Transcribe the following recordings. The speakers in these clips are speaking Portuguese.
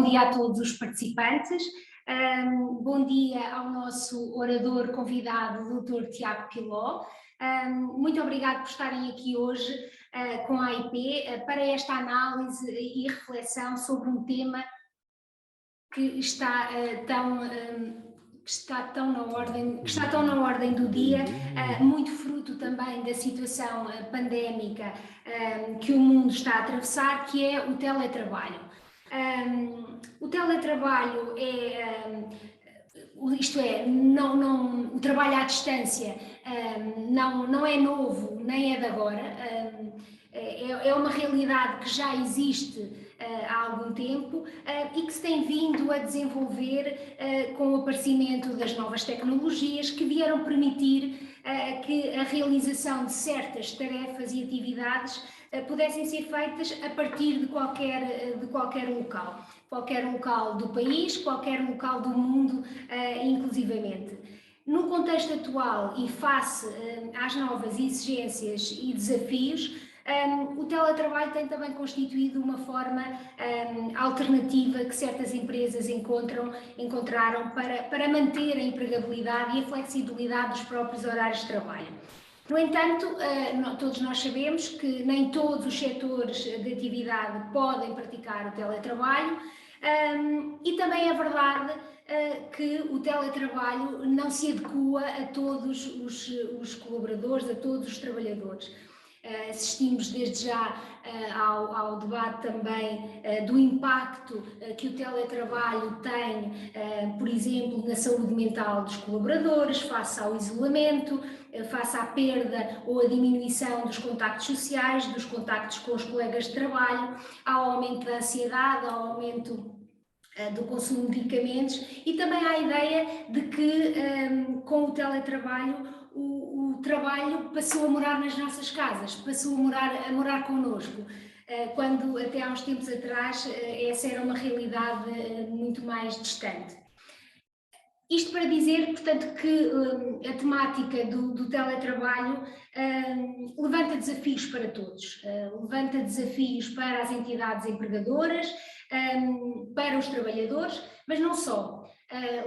bom dia a todos os participantes, bom dia ao nosso orador convidado, o Dr. Tiago Piló. Muito obrigado por estarem aqui hoje com a AIP para esta análise e reflexão sobre um tema que está tão na ordem do dia, muito fruto também da situação pandémica que o mundo está a atravessar, que é o teletrabalho. O teletrabalho o trabalho à distância não é novo, nem é de agora, é uma realidade que já existe há algum tempo e que se tem vindo a desenvolver com o aparecimento das novas tecnologias que vieram permitir que a realização de certas tarefas e atividades pudessem ser feitas a partir de qualquer local do país, qualquer local do mundo, inclusivamente. No contexto atual e face às novas exigências e desafios, o teletrabalho tem também constituído uma forma alternativa que certas empresas encontraram para manter a empregabilidade e a flexibilidade dos próprios horários de trabalho. No entanto, todos nós sabemos que nem todos os setores de atividade podem praticar o teletrabalho e também é verdade que o teletrabalho não se adequa a todos os colaboradores, a todos os trabalhadores. Assistimos desde já ao debate também do impacto que o teletrabalho tem, por exemplo, na saúde mental dos colaboradores, face ao isolamento, face à perda ou à diminuição dos contactos sociais, dos contactos com os colegas de trabalho, ao aumento da ansiedade, ao aumento do consumo de medicamentos e também à ideia de que com o teletrabalho o trabalho passou a morar nas nossas casas, passou a morar connosco, quando até há uns tempos atrás essa era uma realidade muito mais distante. Isto para dizer, portanto, que a temática do teletrabalho levanta desafios para todos, levanta desafios para as entidades empregadoras, para os trabalhadores, mas não só.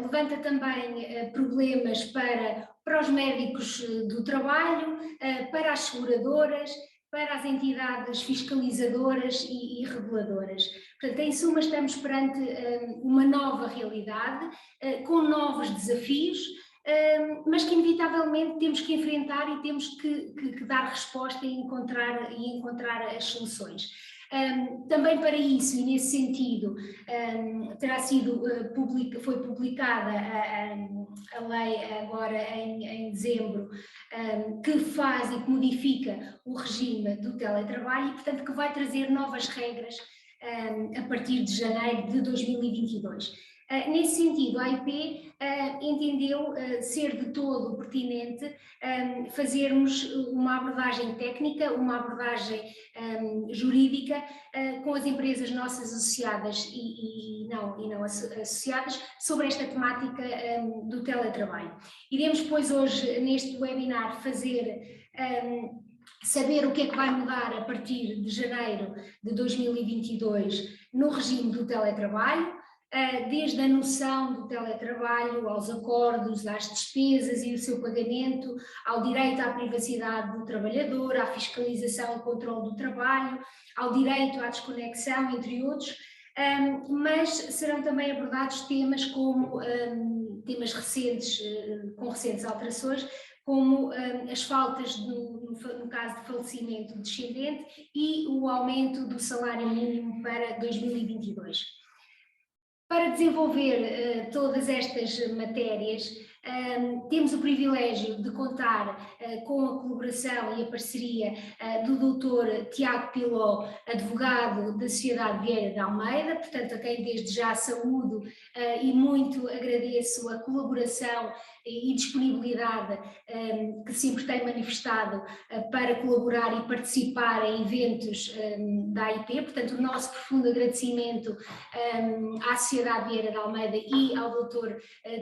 Levanta também problemas para os médicos do trabalho, para as seguradoras, para as entidades fiscalizadoras e reguladoras. Portanto, em suma, estamos perante uma nova realidade, com novos desafios, mas que inevitavelmente temos que enfrentar e temos que dar resposta e encontrar as soluções. Também para isso, e nesse sentido, foi publicada a lei agora em dezembro, que faz e que modifica o regime do teletrabalho e, portanto, que vai trazer novas regras a partir de janeiro de 2022. Nesse sentido, a AIP entendeu ser de todo pertinente fazermos uma abordagem técnica, uma abordagem jurídica com as empresas nossas associadas e não associadas sobre esta temática do teletrabalho. Iremos, pois, hoje neste webinar saber o que é que vai mudar a partir de janeiro de 2022 no regime do teletrabalho, desde a noção do teletrabalho, aos acordos, às despesas e o seu pagamento, ao direito à privacidade do trabalhador, à fiscalização e controle do trabalho, ao direito à desconexão, entre outros, mas serão também abordados temas como temas recentes, com recentes alterações, como as faltas no caso de falecimento descendente e o aumento do salário mínimo para 2022. Para desenvolver todas estas matérias, temos o privilégio de contar com a colaboração e a parceria do Dr. Tiago Piló, advogado da Sociedade Vieira de Almeida, portanto a quem desde já saúdo e muito agradeço a colaboração e disponibilidade que sempre tem manifestado para colaborar e participar em eventos da AIP, portanto o nosso profundo agradecimento à Sociedade Vieira de Almeida e ao Dr.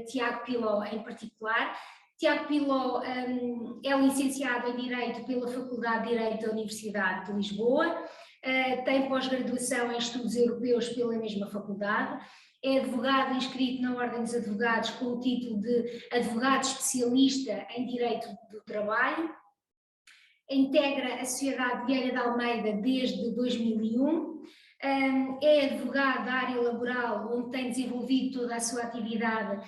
Tiago Piló em particular. Tiago Piló é licenciado em Direito pela Faculdade de Direito da Universidade de Lisboa, tem pós-graduação em estudos europeus pela mesma faculdade, é advogado inscrito na Ordem dos Advogados com o título de advogado especialista em Direito do Trabalho, integra a Sociedade Vieira de Almeida desde 2001, é advogado da área laboral, onde tem desenvolvido toda a sua atividade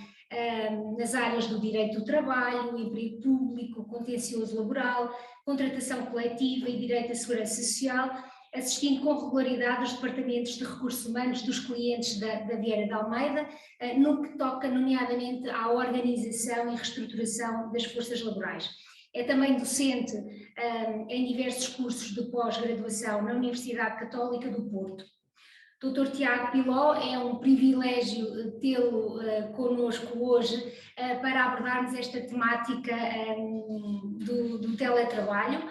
nas áreas do direito do trabalho, emprego público, contencioso laboral, contratação coletiva e direito à segurança social, assistindo com regularidade os departamentos de recursos humanos dos clientes da Vieira de Almeida, no que toca nomeadamente à organização e reestruturação das forças laborais. É também docente em diversos cursos de pós-graduação na Universidade Católica do Porto. Dr. Tiago Piló, é um privilégio tê-lo connosco hoje para abordarmos esta temática do teletrabalho.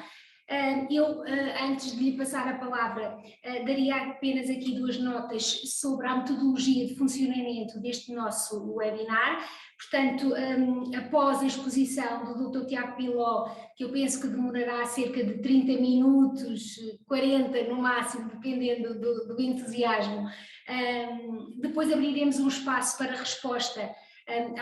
Eu, antes de lhe passar a palavra, daria apenas aqui duas notas sobre a metodologia de funcionamento deste nosso webinar. Portanto, após a exposição do Dr. Tiago Piló, que eu penso que demorará cerca de 30 minutos, 40 no máximo, dependendo do entusiasmo, depois abriremos um espaço para resposta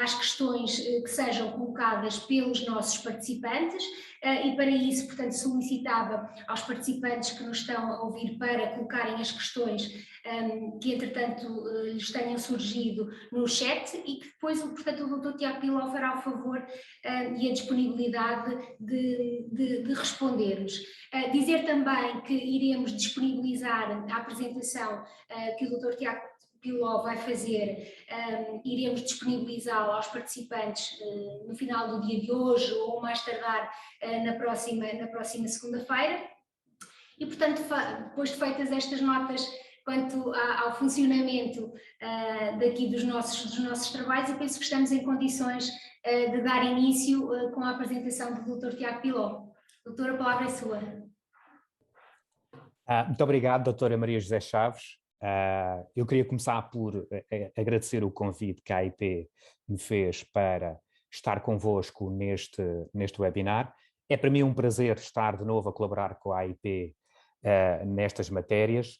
às questões que sejam colocadas pelos nossos participantes, e para isso, portanto, solicitava aos participantes que nos estão a ouvir para colocarem as questões que entretanto lhes tenham surgido no chat, e que depois, portanto, o Dr. Tiago Piló fará o favor e a disponibilidade de responder-nos. Dizer também que iremos disponibilizar a apresentação que o Dr. Tiago Piló vai fazer, iremos disponibilizá-lo aos participantes no final do dia de hoje ou mais tardar na próxima segunda-feira. E, portanto, depois de feitas estas notas quanto ao funcionamento daqui dos nossos trabalhos, eu penso que estamos em condições de dar início com a apresentação do Dr. Tiago Piló. Doutora, a palavra é sua. Muito obrigado, doutora Maria José Chaves. Eu queria começar por agradecer o convite que a AIP me fez para estar convosco neste webinar. É para mim um prazer estar de novo a colaborar com a AIP nestas matérias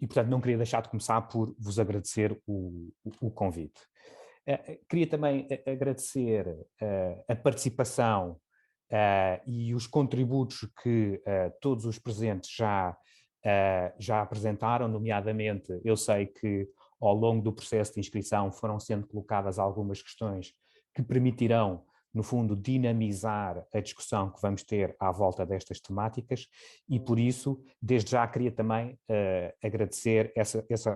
e, portanto, não queria deixar de começar por vos agradecer o convite. Queria também agradecer a participação e os contributos que todos os presentes já apresentaram, nomeadamente, eu sei que ao longo do processo de inscrição foram sendo colocadas algumas questões que permitirão, no fundo, dinamizar a discussão que vamos ter à volta destas temáticas, e por isso, desde já, queria também agradecer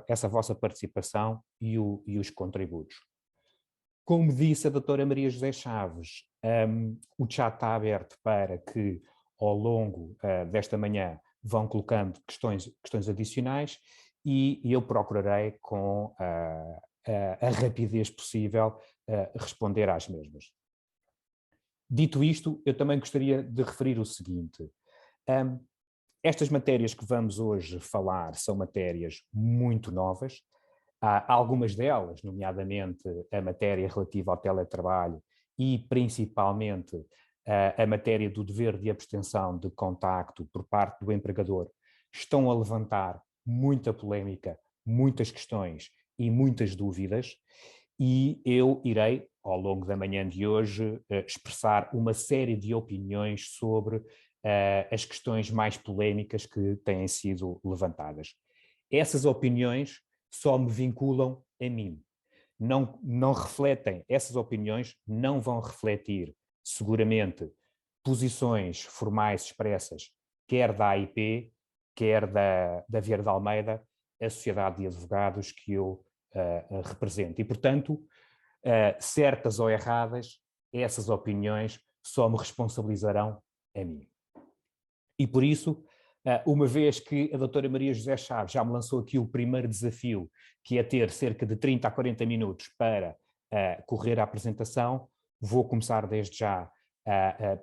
essa vossa participação e os contributos. Como disse a doutora Maria José Chaves, o chat está aberto para que, ao longo desta manhã, vão colocando questões adicionais, e eu procurarei, com a rapidez possível, responder às mesmas. Dito isto, eu também gostaria de referir o seguinte: estas matérias que vamos hoje falar são matérias muito novas. Há algumas delas, nomeadamente a matéria relativa ao teletrabalho e principalmente a matéria do dever de abstenção de contacto por parte do empregador, estão a levantar muita polémica, muitas questões e muitas dúvidas, e eu irei, ao longo da manhã de hoje, expressar uma série de opiniões sobre as questões mais polémicas que têm sido levantadas. Essas opiniões só me vinculam a mim. Não refletem, essas opiniões não vão refletir, seguramente, posições formais expressas, quer da AIP, quer da Vieira de Almeida, a Sociedade de Advogados que eu represento. E, portanto, certas ou erradas, essas opiniões só me responsabilizarão a mim. E por isso, uma vez que a doutora Maria José Chaves já me lançou aqui o primeiro desafio, que é ter cerca de 30 a 40 minutos para correr a apresentação, vou começar desde já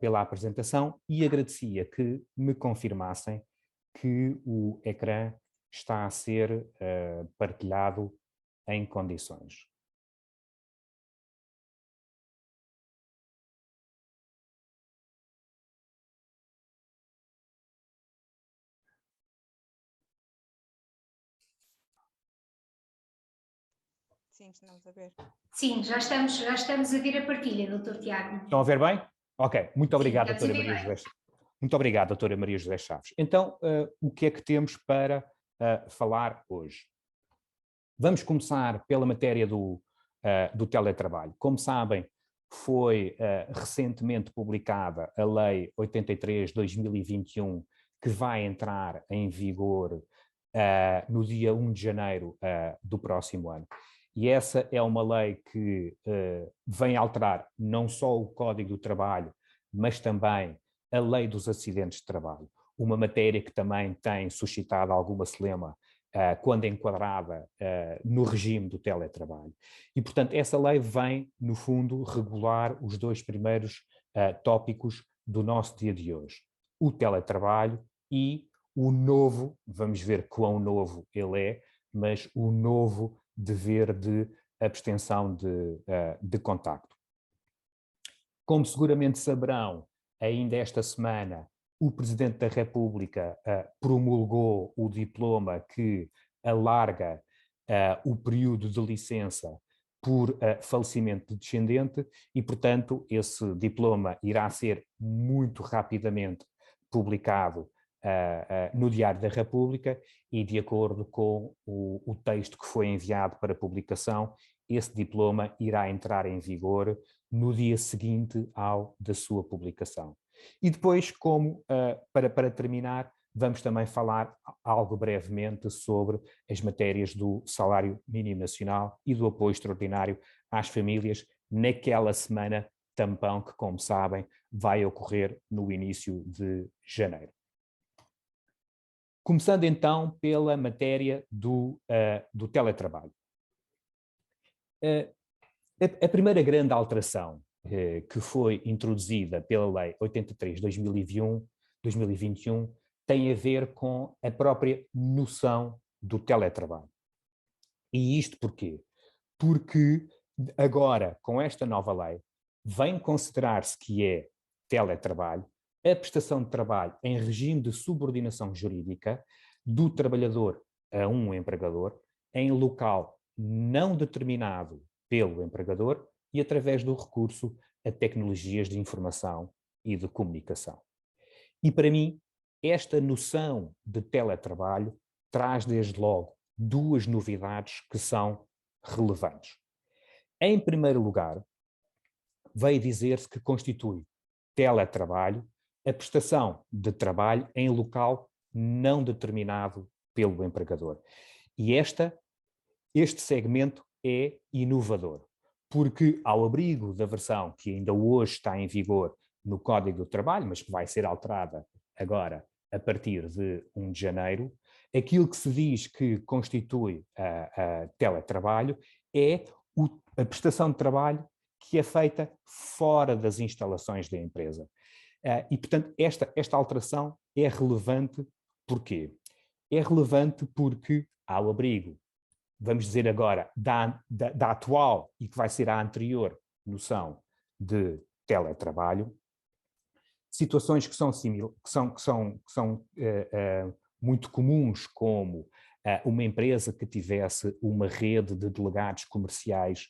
pela apresentação, e agradecia que me confirmassem que o ecrã está a ser partilhado em condições. Sim, estamos a ver. Sim, já estamos a ver a partilha, Dr. Tiago. Estão a ver bem? Ok, muito obrigado, Sim, doutora estamos a ver Maria bem. José. Muito obrigado, doutora Maria José Chaves. Então, o que é que temos para falar hoje? Vamos começar pela matéria do teletrabalho. Como sabem, foi recentemente publicada a Lei 83/2021, que vai entrar em vigor no dia 1 de janeiro do próximo ano. E essa é uma lei que vem alterar não só o Código do Trabalho, mas também a Lei dos Acidentes de Trabalho, uma matéria que também tem suscitado alguma celeuma quando enquadrada no regime do teletrabalho. E, portanto, essa lei vem, no fundo, regular os dois primeiros tópicos do nosso dia de hoje: o teletrabalho e o novo, vamos ver quão novo ele é, mas o novo dever de abstenção de contacto. Como seguramente saberão, ainda esta semana, o Presidente da República promulgou o diploma que alarga o período de licença por falecimento de descendente e, portanto, esse diploma irá ser muito rapidamente publicado no Diário da República e, de acordo com o texto que foi enviado para publicação, esse diploma irá entrar em vigor no dia seguinte ao da sua publicação. E depois, para terminar, vamos também falar algo brevemente sobre as matérias do salário mínimo nacional e do apoio extraordinário às famílias naquela semana tampão que, como sabem, vai ocorrer no início de janeiro. Começando então pela matéria do teletrabalho. A primeira grande alteração que foi introduzida pela Lei 83/2021 tem a ver com a própria noção do teletrabalho. E isto porquê? Porque agora, com esta nova lei, vem considerar-se que é teletrabalho a prestação de trabalho em regime de subordinação jurídica do trabalhador a um empregador em local não determinado pelo empregador e através do recurso a tecnologias de informação e de comunicação. E para mim, esta noção de teletrabalho traz desde logo duas novidades que são relevantes. Em primeiro lugar, veio dizer-se que constitui teletrabalho a prestação de trabalho em local não determinado pelo empregador. E este segmento é inovador, porque ao abrigo da versão que ainda hoje está em vigor no Código do Trabalho, mas que vai ser alterada agora a partir de 1 de janeiro, aquilo que se diz que constitui a teletrabalho é a prestação de trabalho que é feita fora das instalações da empresa. E, portanto, esta alteração é relevante. Porquê? É relevante porque, ao abrigo, vamos dizer agora, da atual e que vai ser a anterior noção de teletrabalho, situações que são muito comuns, como uma empresa que tivesse uma rede de delegados comerciais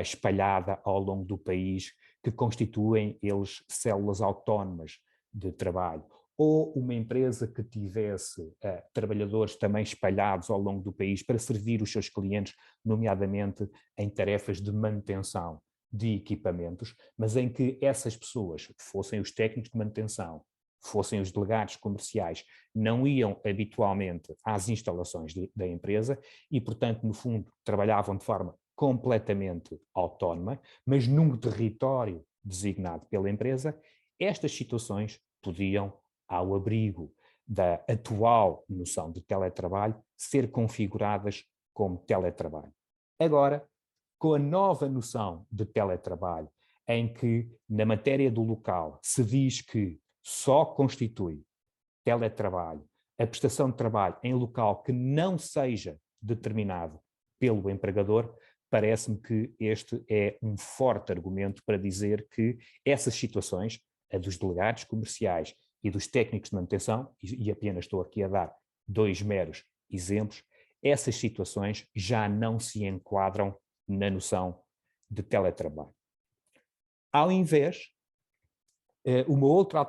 espalhada ao longo do país, que constituem eles células autónomas de trabalho, ou uma empresa que tivesse trabalhadores também espalhados ao longo do país para servir os seus clientes, nomeadamente em tarefas de manutenção de equipamentos, mas em que essas pessoas fossem os técnicos de manutenção, fossem os delegados comerciais, não iam habitualmente às instalações da empresa e, portanto, no fundo, trabalhavam de forma completamente autónoma, mas num território designado pela empresa. Estas situações podiam, ao abrigo da atual noção de teletrabalho, ser configuradas como teletrabalho. Agora, com a nova noção de teletrabalho, em que, na matéria do local, se diz que só constitui teletrabalho a prestação de trabalho em local que não seja determinado pelo empregador, parece-me que este é um forte argumento para dizer que essas situações, a dos delegados comerciais e dos técnicos de manutenção, e apenas estou aqui a dar dois meros exemplos, essas situações já não se enquadram na noção de teletrabalho. Ao invés, uma outra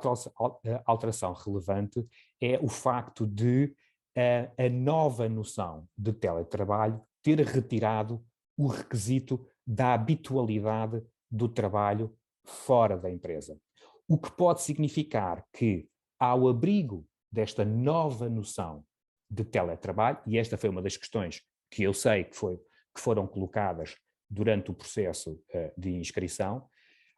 alteração relevante é o facto de a nova noção de teletrabalho ter retirado o requisito da habitualidade do trabalho fora da empresa. O que pode significar que, ao abrigo desta nova noção de teletrabalho, e esta foi uma das questões que eu sei que foram colocadas durante o processo de inscrição,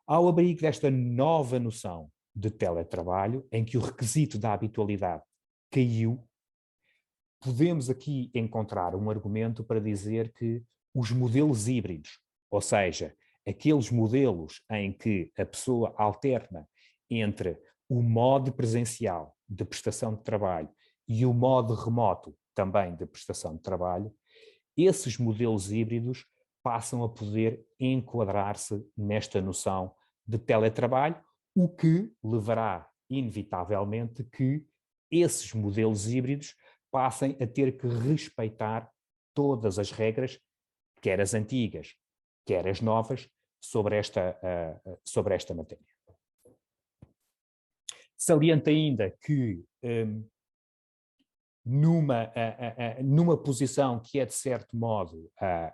ao abrigo desta nova noção de teletrabalho, em que o requisito da habitualidade caiu, podemos aqui encontrar um argumento para dizer que os modelos híbridos, ou seja, aqueles modelos em que a pessoa alterna entre o modo presencial de prestação de trabalho e o modo remoto também de prestação de trabalho, esses modelos híbridos passam a poder enquadrar-se nesta noção de teletrabalho, o que levará, inevitavelmente, que esses modelos híbridos passem a ter que respeitar todas as regras, quer as antigas, quer as novas, sobre esta matéria. Saliento ainda que numa posição que é, de certo modo,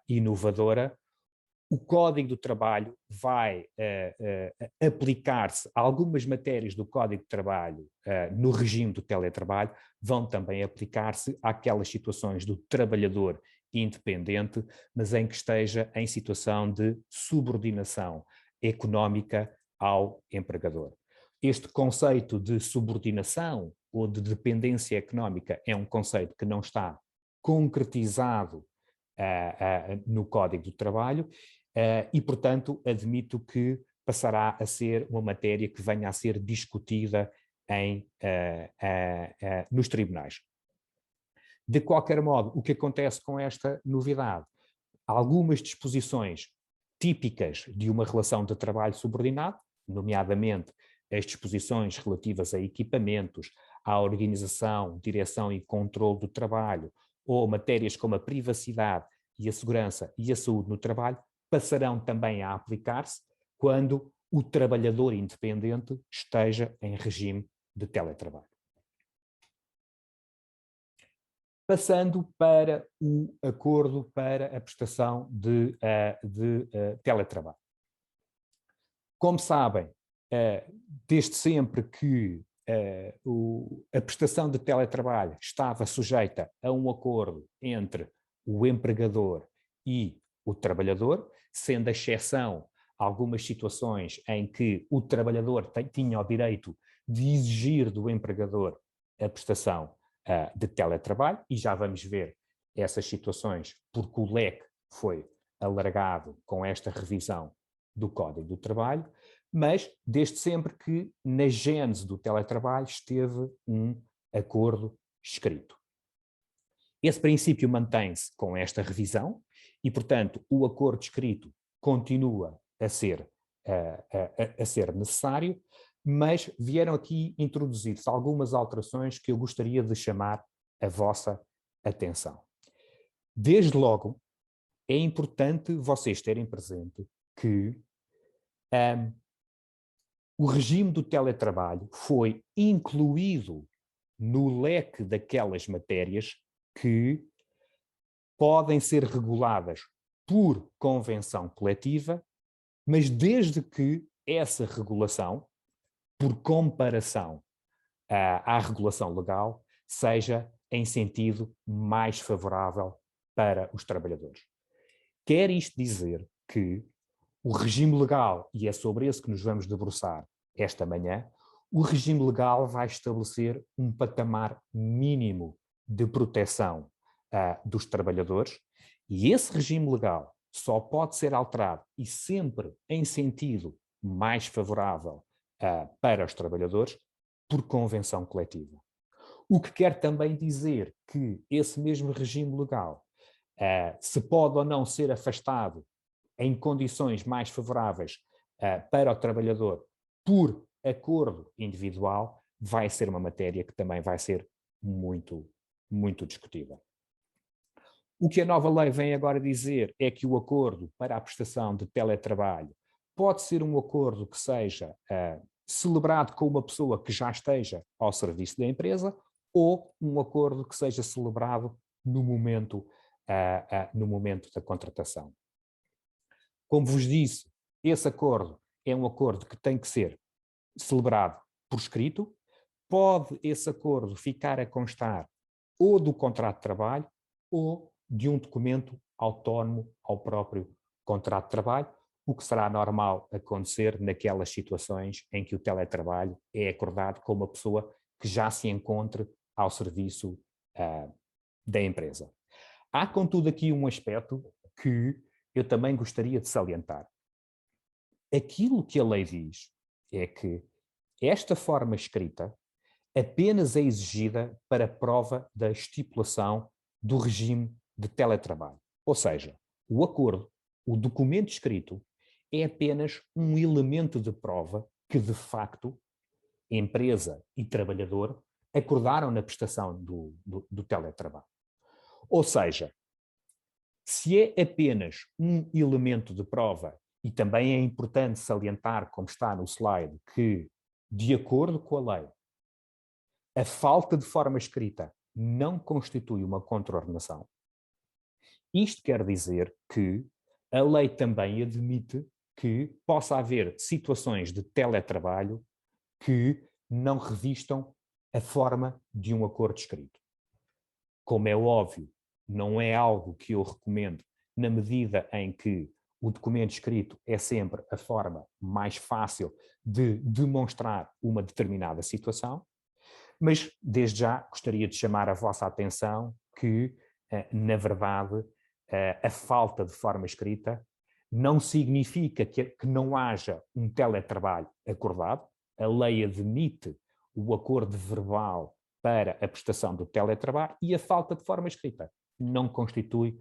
inovadora, o Código do Trabalho vai aplicar-se, algumas matérias do Código de Trabalho no regime do teletrabalho vão também aplicar-se àquelas situações do trabalhador independente, mas em que esteja em situação de subordinação económica ao empregador. Este conceito de subordinação ou de dependência económica é um conceito que não está concretizado no Código do Trabalho e, portanto, admito que passará a ser uma matéria que venha a ser discutida nos tribunais. De qualquer modo, o que acontece com esta novidade? Algumas disposições típicas de uma relação de trabalho subordinado, nomeadamente as disposições relativas a equipamentos, à organização, direção e controle do trabalho, ou matérias como a privacidade e a segurança e a saúde no trabalho, passarão também a aplicar-se quando o trabalhador independente esteja em regime de teletrabalho. Passando para o acordo para a prestação de teletrabalho. Como sabem, desde sempre que a prestação de teletrabalho estava sujeita a um acordo entre o empregador e o trabalhador, sendo a exceção algumas situações em que o trabalhador tinha o direito de exigir do empregador a prestação de teletrabalho, e já vamos ver essas situações porque o leque foi alargado com esta revisão do Código do Trabalho, mas desde sempre que na gênese do teletrabalho esteve um acordo escrito. Esse princípio mantém-se com esta revisão e, portanto, o acordo escrito continua a ser necessário, mas vieram aqui introduzir-se algumas alterações que eu gostaria de chamar a vossa atenção. Desde logo, é importante vocês terem presente que o regime do teletrabalho foi incluído no leque daquelas matérias que podem ser reguladas por convenção coletiva, mas desde que essa regulação, por comparação à regulação legal, seja em sentido mais favorável para os trabalhadores. Quer isto dizer que o regime legal, e é sobre esse que nos vamos debruçar esta manhã, o regime legal vai estabelecer um patamar mínimo de proteção dos trabalhadores, e esse regime legal só pode ser alterado e sempre em sentido mais favorável para os trabalhadores por convenção coletiva. O que quer também dizer que esse mesmo regime legal se pode ou não ser afastado em condições mais favoráveis para o trabalhador por acordo individual, vai ser uma matéria que também vai ser muito, muito discutida. O que a nova lei vem agora dizer é que o acordo para a prestação de teletrabalho pode ser um acordo que seja celebrado com uma pessoa que já esteja ao serviço da empresa ou um acordo que seja celebrado no momento da contratação. Como vos disse, esse acordo é um acordo que tem que ser celebrado por escrito. Pode esse acordo ficar a constar ou do contrato de trabalho ou de um documento autónomo ao próprio contrato de trabalho, o que será normal acontecer naquelas situações em que o teletrabalho é acordado com uma pessoa que já se encontre ao serviço da empresa. Há, contudo, aqui um aspecto que eu também gostaria de salientar. Aquilo que a lei diz é que esta forma escrita apenas é exigida para prova da estipulação do regime de teletrabalho. Ou seja, o acordo, o documento escrito, é apenas um elemento de prova que, de facto, empresa e trabalhador acordaram na prestação do teletrabalho. Ou seja, se é apenas um elemento de prova, e também é importante salientar, como está no slide, que, de acordo com a lei, a falta de forma escrita não constitui uma contraordenação. Isto quer dizer que a lei também admite que possa haver situações de teletrabalho que não revistam a forma de um acordo escrito. Como é óbvio, não é algo que eu recomendo na medida em que o documento escrito é sempre a forma mais fácil de demonstrar uma determinada situação, mas desde já gostaria de chamar a vossa atenção que, na verdade, a falta de forma escrita não significa que não haja um teletrabalho acordado. A lei admite o acordo verbal para a prestação do teletrabalho e a falta de forma escrita não constitui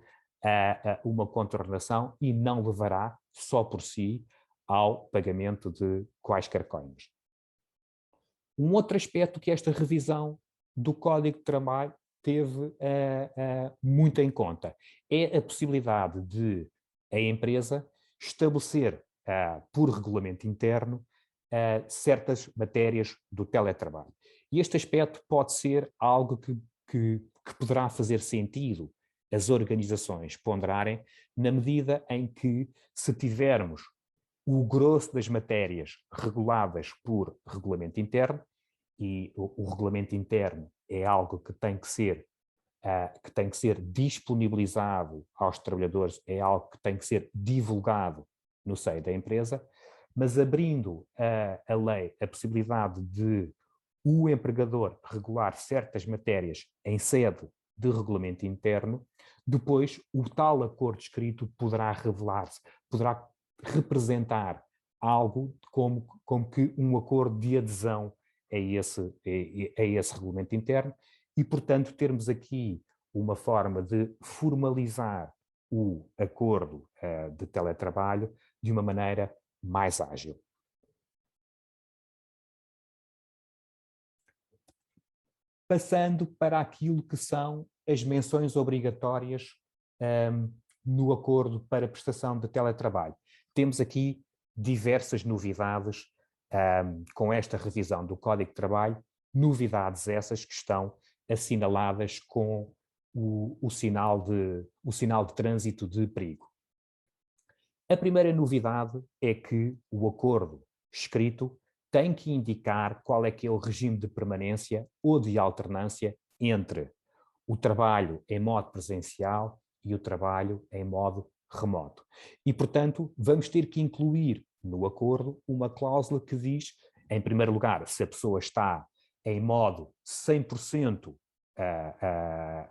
uma contraordenação e não levará só por si ao pagamento de quaisquer coimas. Um outro aspecto que esta revisão do Código de Trabalho teve muito em conta é a possibilidade de a empresa estabelecer por regulamento interno certas matérias do teletrabalho. E este aspecto pode ser algo que poderá fazer sentido as organizações ponderarem na medida em que, se tivermos o grosso das matérias reguladas por regulamento interno, e o regulamento interno é algo que tem que ser disponibilizado aos trabalhadores, é algo que tem que ser divulgado no seio da empresa, mas abrindo a lei a possibilidade de o empregador regular certas matérias em sede de regulamento interno, depois o tal acordo escrito poderá revelar-se, poderá representar algo como que um acordo de adesão a esse regulamento interno e, portanto, termos aqui uma forma de formalizar o acordo de teletrabalho de uma maneira mais ágil. Passando para aquilo que são as menções obrigatórias no acordo para prestação de teletrabalho. Temos aqui diversas novidades com esta revisão do Código de Trabalho, novidades essas que estão assinaladas com o sinal de trânsito de perigo. A primeira novidade é que o acordo escrito tem que indicar qual é que é o regime de permanência ou de alternância entre o trabalho em modo presencial e o trabalho em modo remoto. E, portanto, vamos ter que incluir no acordo uma cláusula que diz, em primeiro lugar, se a pessoa está em modo 100%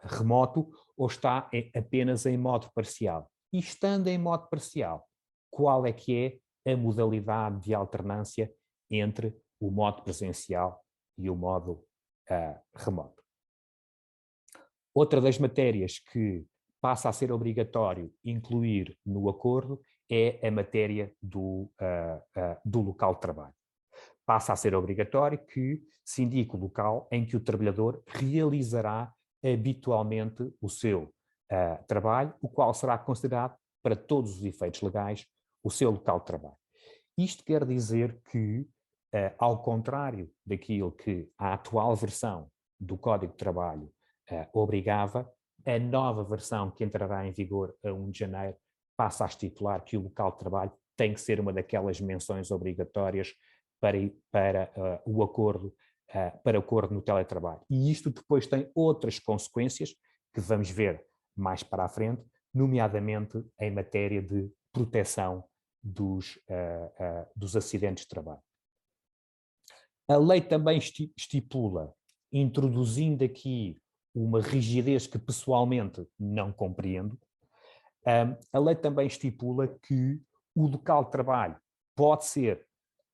remoto ou está apenas em modo parcial. E estando em modo parcial, qual é que é a modalidade de alternância entre o modo presencial e o modo remoto. Outra das matérias que passa a ser obrigatório incluir no acordo é a matéria do local de trabalho. Passa a ser obrigatório que se indique o local em que o trabalhador realizará habitualmente o seu trabalho, o qual será considerado, para todos os efeitos legais, o seu local de trabalho. Isto quer dizer que, ao contrário daquilo que a atual versão do Código de Trabalho obrigava, a nova versão que entrará em vigor a 1 de janeiro passa a estipular que o local de trabalho tem que ser uma daquelas menções obrigatórias para o acordo no teletrabalho. E isto depois tem outras consequências que vamos ver mais para a frente, nomeadamente em matéria de proteção dos acidentes de trabalho. A lei também estipula, introduzindo aqui uma rigidez que pessoalmente não compreendo, a lei também estipula que o local de trabalho pode ser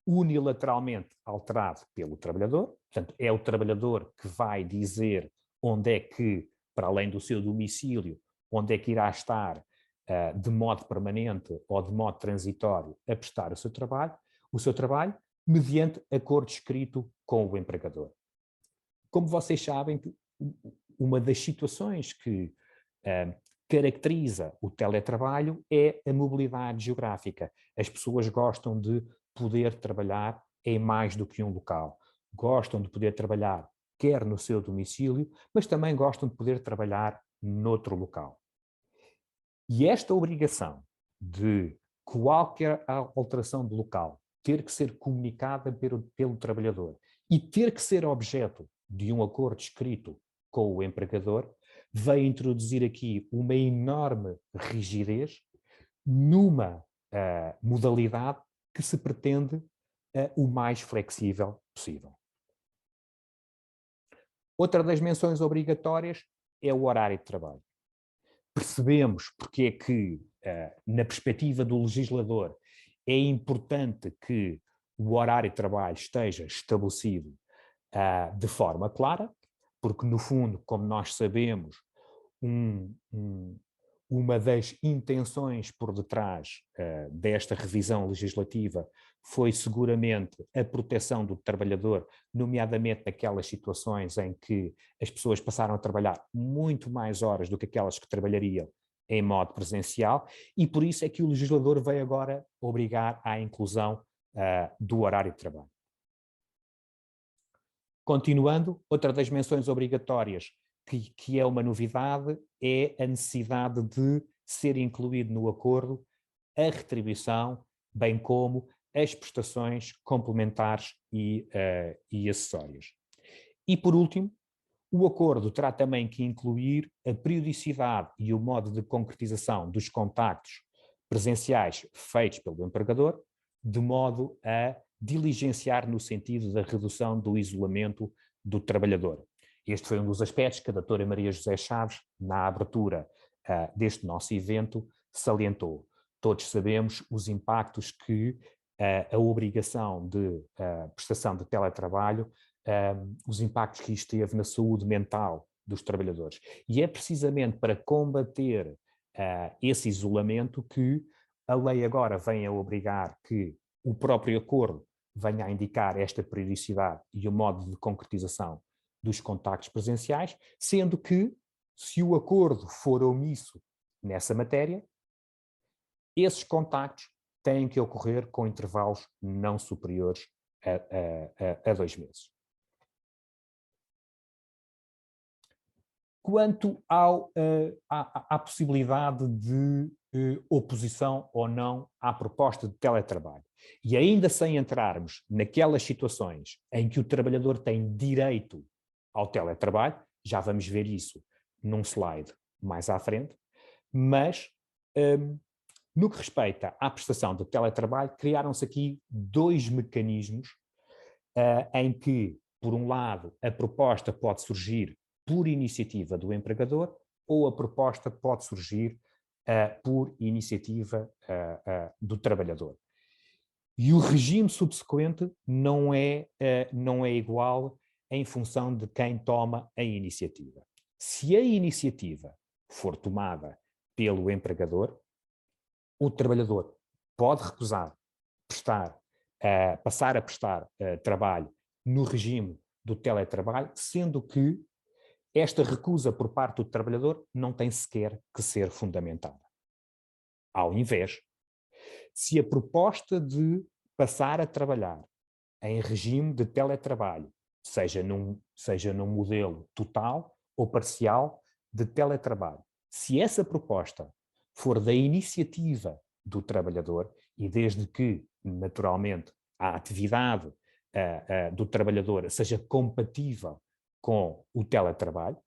unilateralmente alterado pelo trabalhador, portanto, é o trabalhador que vai dizer onde é que, para além do seu domicílio, onde é que irá estar de modo permanente ou de modo transitório a prestar o seu trabalho, mediante acordo escrito com o empregador. Como vocês sabem, uma das situações que caracteriza o teletrabalho é a mobilidade geográfica. As pessoas gostam de poder trabalhar em mais do que um local. Gostam de poder trabalhar quer no seu domicílio, mas também gostam de poder trabalhar noutro local. E esta obrigação de qualquer alteração de local ter que ser comunicada pelo trabalhador e ter que ser objeto de um acordo escrito com o empregador, vai introduzir aqui uma enorme rigidez numa modalidade que se pretende o mais flexível possível. Outra das menções obrigatórias é o horário de trabalho. Percebemos porque é que, na perspectiva do legislador, é importante que o horário de trabalho esteja estabelecido de forma clara, porque, no fundo, como nós sabemos, uma das intenções por detrás desta revisão legislativa foi seguramente a proteção do trabalhador, nomeadamente naquelas situações em que as pessoas passaram a trabalhar muito mais horas do que aquelas que trabalhariam em modo presencial, e por isso é que o legislador veio agora obrigar à inclusão do horário de trabalho. Continuando, outra das menções obrigatórias que é uma novidade é a necessidade de ser incluído no acordo a retribuição, bem como as prestações complementares e acessórias. E, por último, o acordo terá também que incluir a periodicidade e o modo de concretização dos contactos presenciais feitos pelo empregador, de modo a diligenciar no sentido da redução do isolamento do trabalhador. Este foi um dos aspectos que a doutora Maria José Chaves, na abertura deste nosso evento, salientou. Todos sabemos os impactos que a obrigação de prestação de teletrabalho, os impactos que isto teve na saúde mental dos trabalhadores. E é precisamente para combater esse isolamento que a lei agora vem a obrigar que o próprio acordo venha a indicar esta periodicidade e o modo de concretização dos contactos presenciais, sendo que, se o acordo for omisso nessa matéria, esses contactos têm que ocorrer com intervalos não superiores a 2 meses. Quanto à possibilidade de oposição ou não à proposta de teletrabalho, e ainda sem entrarmos naquelas situações em que o trabalhador tem direito ao teletrabalho, já vamos ver isso num slide mais à frente, mas no que respeita à prestação de teletrabalho, criaram-se aqui 2 mecanismos em que, por um lado, a proposta pode surgir por iniciativa do empregador ou a proposta pode surgir por iniciativa do trabalhador. E o regime subsequente não é igual em função de quem toma a iniciativa. Se a iniciativa for tomada pelo empregador, o trabalhador pode recusar passar a prestar trabalho no regime do teletrabalho, sendo que esta recusa por parte do trabalhador não tem sequer que ser fundamentada. Ao invés, se a proposta de passar a trabalhar em regime de teletrabalho, seja num modelo total ou parcial de teletrabalho, se essa proposta for da iniciativa do trabalhador, e desde que, naturalmente, a atividade do trabalhador seja compatível com o teletrabalho,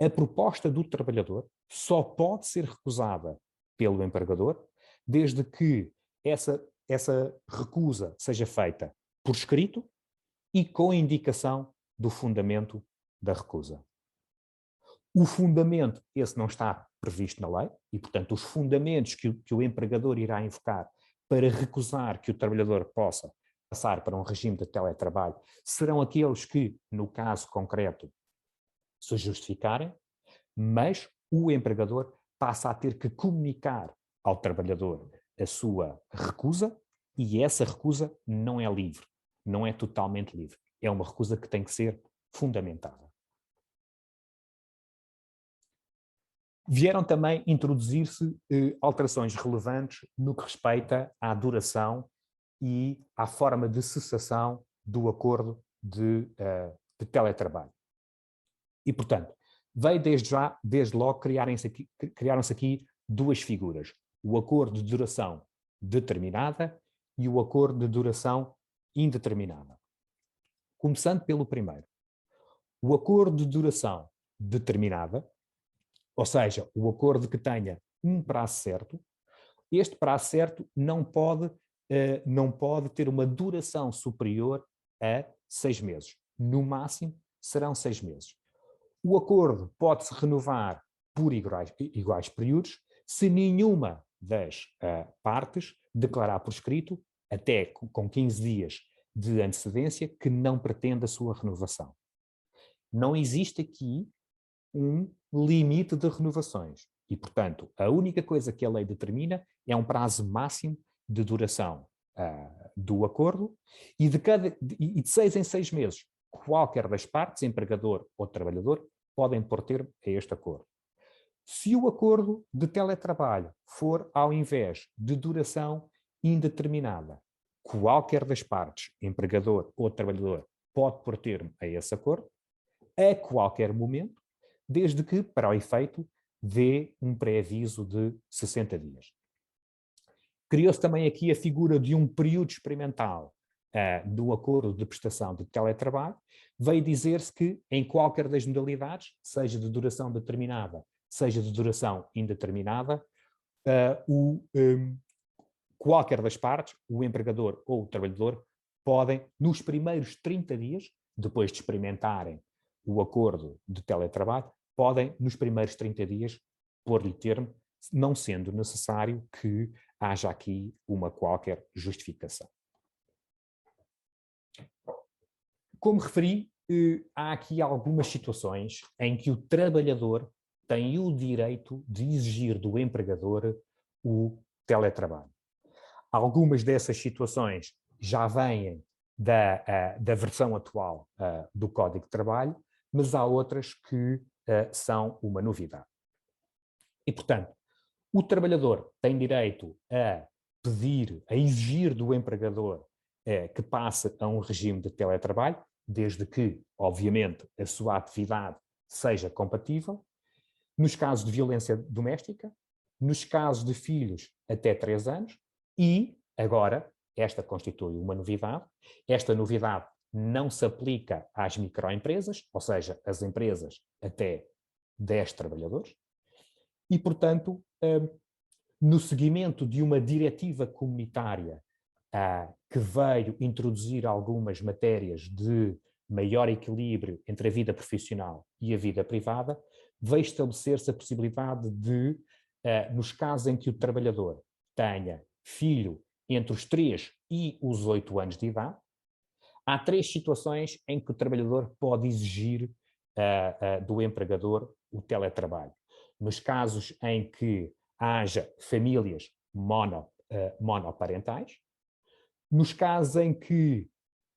a proposta do trabalhador só pode ser recusada pelo empregador desde que essa recusa seja feita por escrito e com indicação do fundamento da recusa. O fundamento, esse não está previsto na lei, e, portanto, os fundamentos que o empregador irá invocar para recusar que o trabalhador possa passar para um regime de teletrabalho serão aqueles que, no caso concreto, se justificarem, mas o empregador passa a ter que comunicar ao trabalhador a sua recusa, e essa recusa não é livre, não é totalmente livre. É uma recusa que tem que ser fundamentada. Vieram também introduzir-se alterações relevantes no que respeita à duração e à forma de cessação do acordo de teletrabalho. E, portanto, veio desde logo criaram-se aqui duas figuras: o acordo de duração determinada e o acordo de duração indeterminada. Começando pelo primeiro. O acordo de duração determinada, ou seja, o acordo que tenha um prazo certo, este prazo certo não pode ter uma duração superior a 6 meses. No máximo, serão 6 meses. O acordo pode-se renovar por iguais períodos se nenhuma das partes declarar por escrito, até com 15 dias de antecedência, que não pretende a sua renovação. Não existe aqui um limite de renovações e, portanto, a única coisa que a lei determina é um prazo máximo de duração do acordo e de 6 em 6 meses, qualquer das partes, empregador ou trabalhador, podem pôr termo a este acordo. Se o acordo de teletrabalho for, ao invés de duração indeterminada, qualquer das partes, empregador ou trabalhador, pode pôr termo a esse acordo, a qualquer momento, desde que, para o efeito, dê um pré-aviso de 60 dias. Criou-se também aqui a figura de um período experimental do acordo de prestação de teletrabalho. Veio dizer-se que, em qualquer das modalidades, seja de duração determinada, seja de duração indeterminada, qualquer das partes, o empregador ou o trabalhador, podem, nos primeiros 30 dias, depois de experimentarem o acordo de teletrabalho, podem, nos primeiros 30 dias, pôr-lhe termo, não sendo necessário que haja aqui uma qualquer justificação. Como referi, há aqui algumas situações em que o trabalhador tem o direito de exigir do empregador o teletrabalho. Algumas dessas situações já vêm da versão atual do Código de Trabalho, mas há outras que são uma novidade. E, portanto, o trabalhador tem direito a pedir, a exigir do empregador que passe a um regime de teletrabalho, desde que, obviamente, a sua atividade seja compatível, nos casos de violência doméstica, nos casos de filhos até 3 anos, e, agora, esta constitui uma novidade. Esta novidade não se aplica às microempresas, ou seja, às empresas até 10 trabalhadores, e, portanto, no seguimento de uma diretiva comunitária que veio introduzir algumas matérias de maior equilíbrio entre a vida profissional e a vida privada, veio estabelecer-se a possibilidade de, nos casos em que o trabalhador tenha filho entre os 3 e os 8 anos de idade, há 3 situações em que o trabalhador pode exigir do empregador o teletrabalho. Nos casos em que haja famílias monoparentais, nos casos em que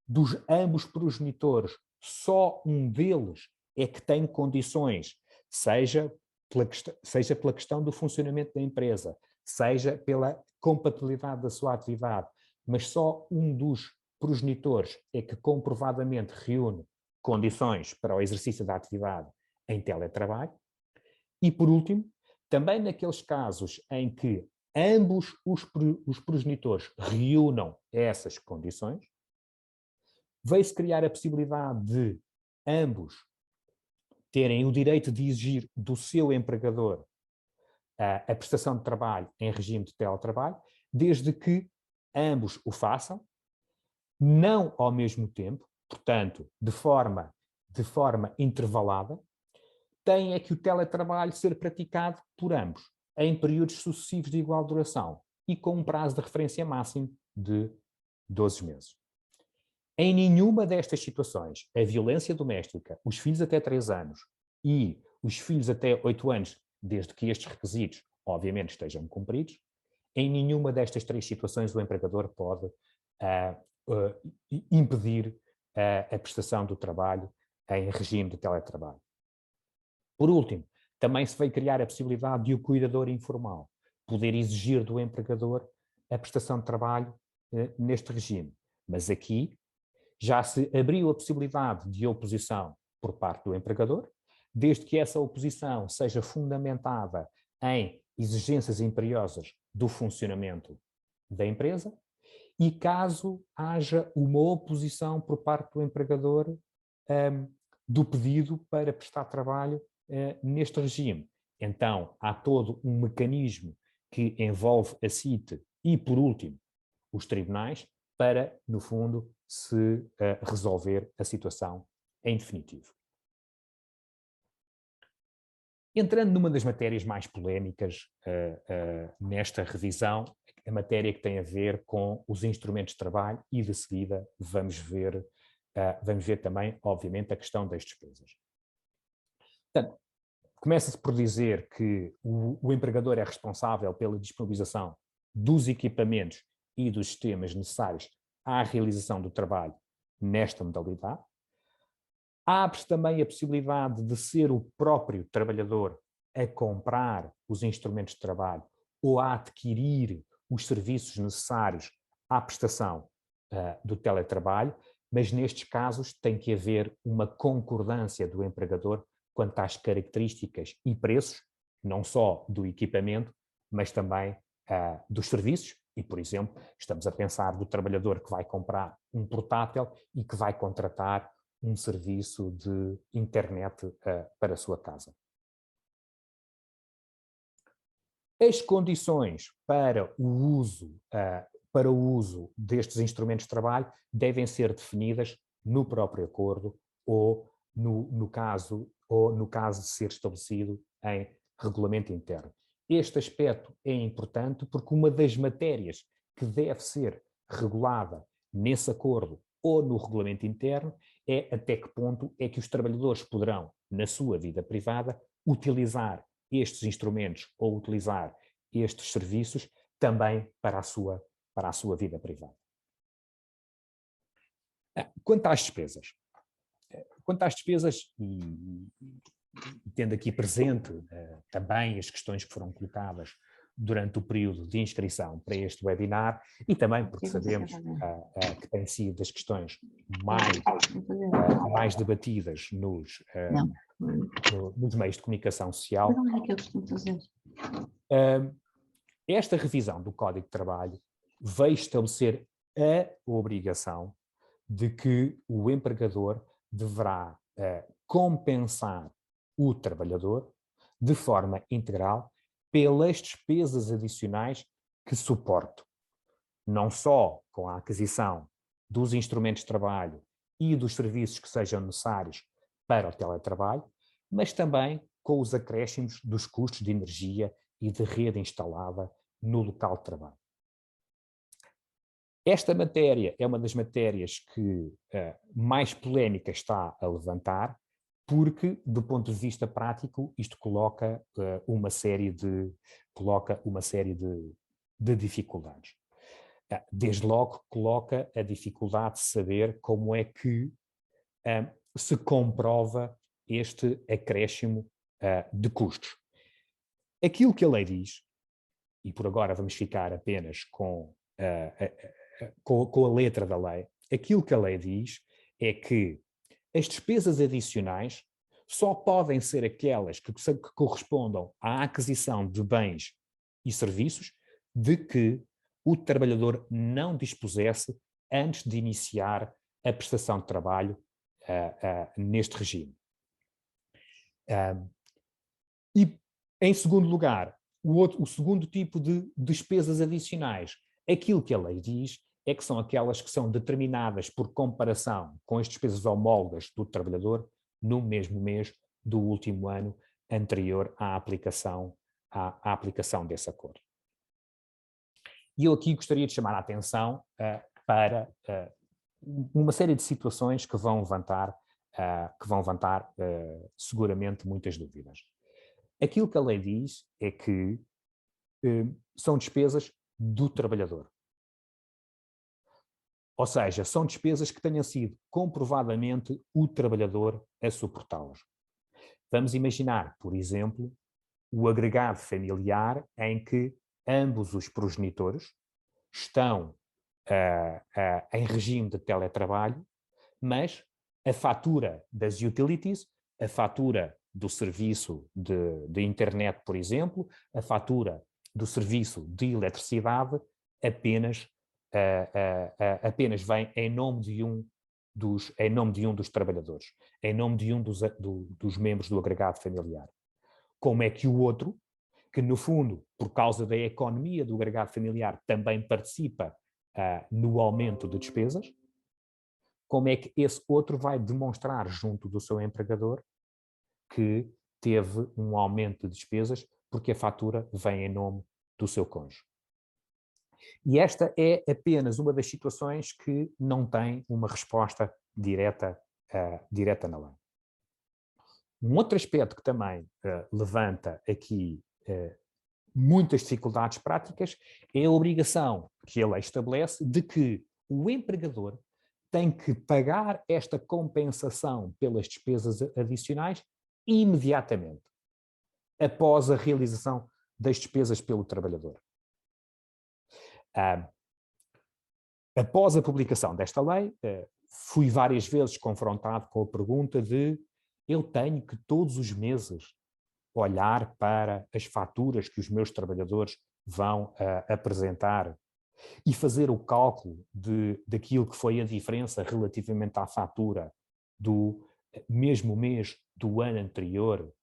dos ambos progenitores só um deles é que tem condições, seja pela questão do funcionamento da empresa, seja pela compatibilidade da sua atividade, mas só um dos progenitores é que comprovadamente reúne condições para o exercício da atividade em teletrabalho. E, por último, também naqueles casos em que ambos os progenitores reúnam essas condições, veio-se criar a possibilidade de ambos terem o direito de exigir do seu empregador a prestação de trabalho em regime de teletrabalho, desde que ambos o façam, não ao mesmo tempo, portanto, de forma intervalada, tem é que o teletrabalho ser praticado por ambos, em períodos sucessivos de igual duração e com um prazo de referência máximo de 12 meses. Em nenhuma destas situações, a violência doméstica, os filhos até 3 anos e os filhos até 8 anos, desde que estes requisitos, obviamente, estejam cumpridos, em nenhuma destas 3 situações o empregador pode impedir a prestação do trabalho em regime de teletrabalho. Por último, também se veio criar a possibilidade de o cuidador informal poder exigir do empregador a prestação de trabalho neste regime. Mas aqui já se abriu a possibilidade de oposição por parte do empregador, desde que essa oposição seja fundamentada em exigências imperiosas do funcionamento da empresa e caso haja uma oposição por parte do empregador do pedido para prestar trabalho neste regime. Então, há todo um mecanismo que envolve a CIT e, por último, os tribunais para, no fundo, se resolver a situação em definitivo. Entrando numa das matérias mais polémicas nesta revisão, a matéria que tem a ver com os instrumentos de trabalho e, de seguida, vamos ver também, obviamente, a questão das despesas. Portanto, começa-se por dizer que o empregador é responsável pela disponibilização dos equipamentos e dos sistemas necessários à realização do trabalho nesta modalidade. Abre-se também a possibilidade de ser o próprio trabalhador a comprar os instrumentos de trabalho ou a adquirir os serviços necessários à prestação do teletrabalho, mas nestes casos tem que haver uma concordância do empregador quanto às características e preços, não só do equipamento, mas também dos serviços. E, por exemplo, estamos a pensar do trabalhador que vai comprar um portátil e que vai contratar um serviço de internet para a sua casa. As condições para o uso destes instrumentos de trabalho devem ser definidas no próprio acordo ou no caso de ser estabelecido em regulamento interno. Este aspecto é importante porque uma das matérias que deve ser regulada nesse acordo ou no regulamento interno é até que ponto é que os trabalhadores poderão, na sua vida privada, utilizar estes instrumentos ou utilizar estes serviços também para a sua vida privada. Quanto às despesas. E tendo aqui presente também as questões que foram colocadas durante o período de inscrição para este webinar e também porque sabemos que tem sido das questões mais debatidas nos meios de comunicação social. Esta revisão do Código de Trabalho veio estabelecer a obrigação de que o empregador deverá compensar o trabalhador de forma integral pelas despesas adicionais que suporte, não só com a aquisição dos instrumentos de trabalho e dos serviços que sejam necessários para o teletrabalho, mas também com os acréscimos dos custos de energia e de rede instalada no local de trabalho. Esta matéria é uma das matérias que mais polémica está a levantar, porque, do ponto de vista prático, isto coloca uma série de dificuldades. Desde logo, coloca a dificuldade de saber como é que se comprova este acréscimo de custos. Aquilo que a lei diz, e por agora vamos ficar apenas com a letra da lei, aquilo que a lei diz é que as despesas adicionais só podem ser aquelas que correspondam à aquisição de bens e serviços de que o trabalhador não dispusesse antes de iniciar a prestação de trabalho neste regime. E, em segundo lugar, o segundo tipo de despesas adicionais, aquilo que a lei diz é que são aquelas que são determinadas por comparação com as despesas homólogas do trabalhador no mesmo mês do último ano anterior à aplicação desse acordo. E eu aqui gostaria de chamar a atenção para uma série de situações que vão levantar seguramente muitas dúvidas. Aquilo que a lei diz é que são despesas do trabalhador. Ou seja, são despesas que tenham sido comprovadamente o trabalhador a suportá-las. Vamos imaginar, por exemplo, o agregado familiar em que ambos os progenitores estão em regime de teletrabalho, mas a fatura das utilities, a fatura do serviço de internet, por exemplo, a fatura do serviço de eletricidade apenas vem em nome de um dos trabalhadores, em nome de um dos membros do agregado familiar. Como é que o outro, que no fundo, por causa da economia do agregado familiar, também participa no aumento de despesas, como é que esse outro vai demonstrar junto do seu empregador que teve um aumento de despesas porque a fatura vem em nome do seu cônjuge? E esta é apenas uma das situações que não tem uma resposta direta na lei. Um outro aspecto que também levanta aqui muitas dificuldades práticas é a obrigação que a lei estabelece de que o empregador tem que pagar esta compensação pelas despesas adicionais imediatamente, após a realização das despesas pelo trabalhador. Após a publicação desta lei, fui várias vezes confrontado com a pergunta de eu tenho que todos os meses olhar para as faturas que os meus trabalhadores vão apresentar e fazer o cálculo daquilo que foi a diferença relativamente à fatura do mesmo mês do ano anterior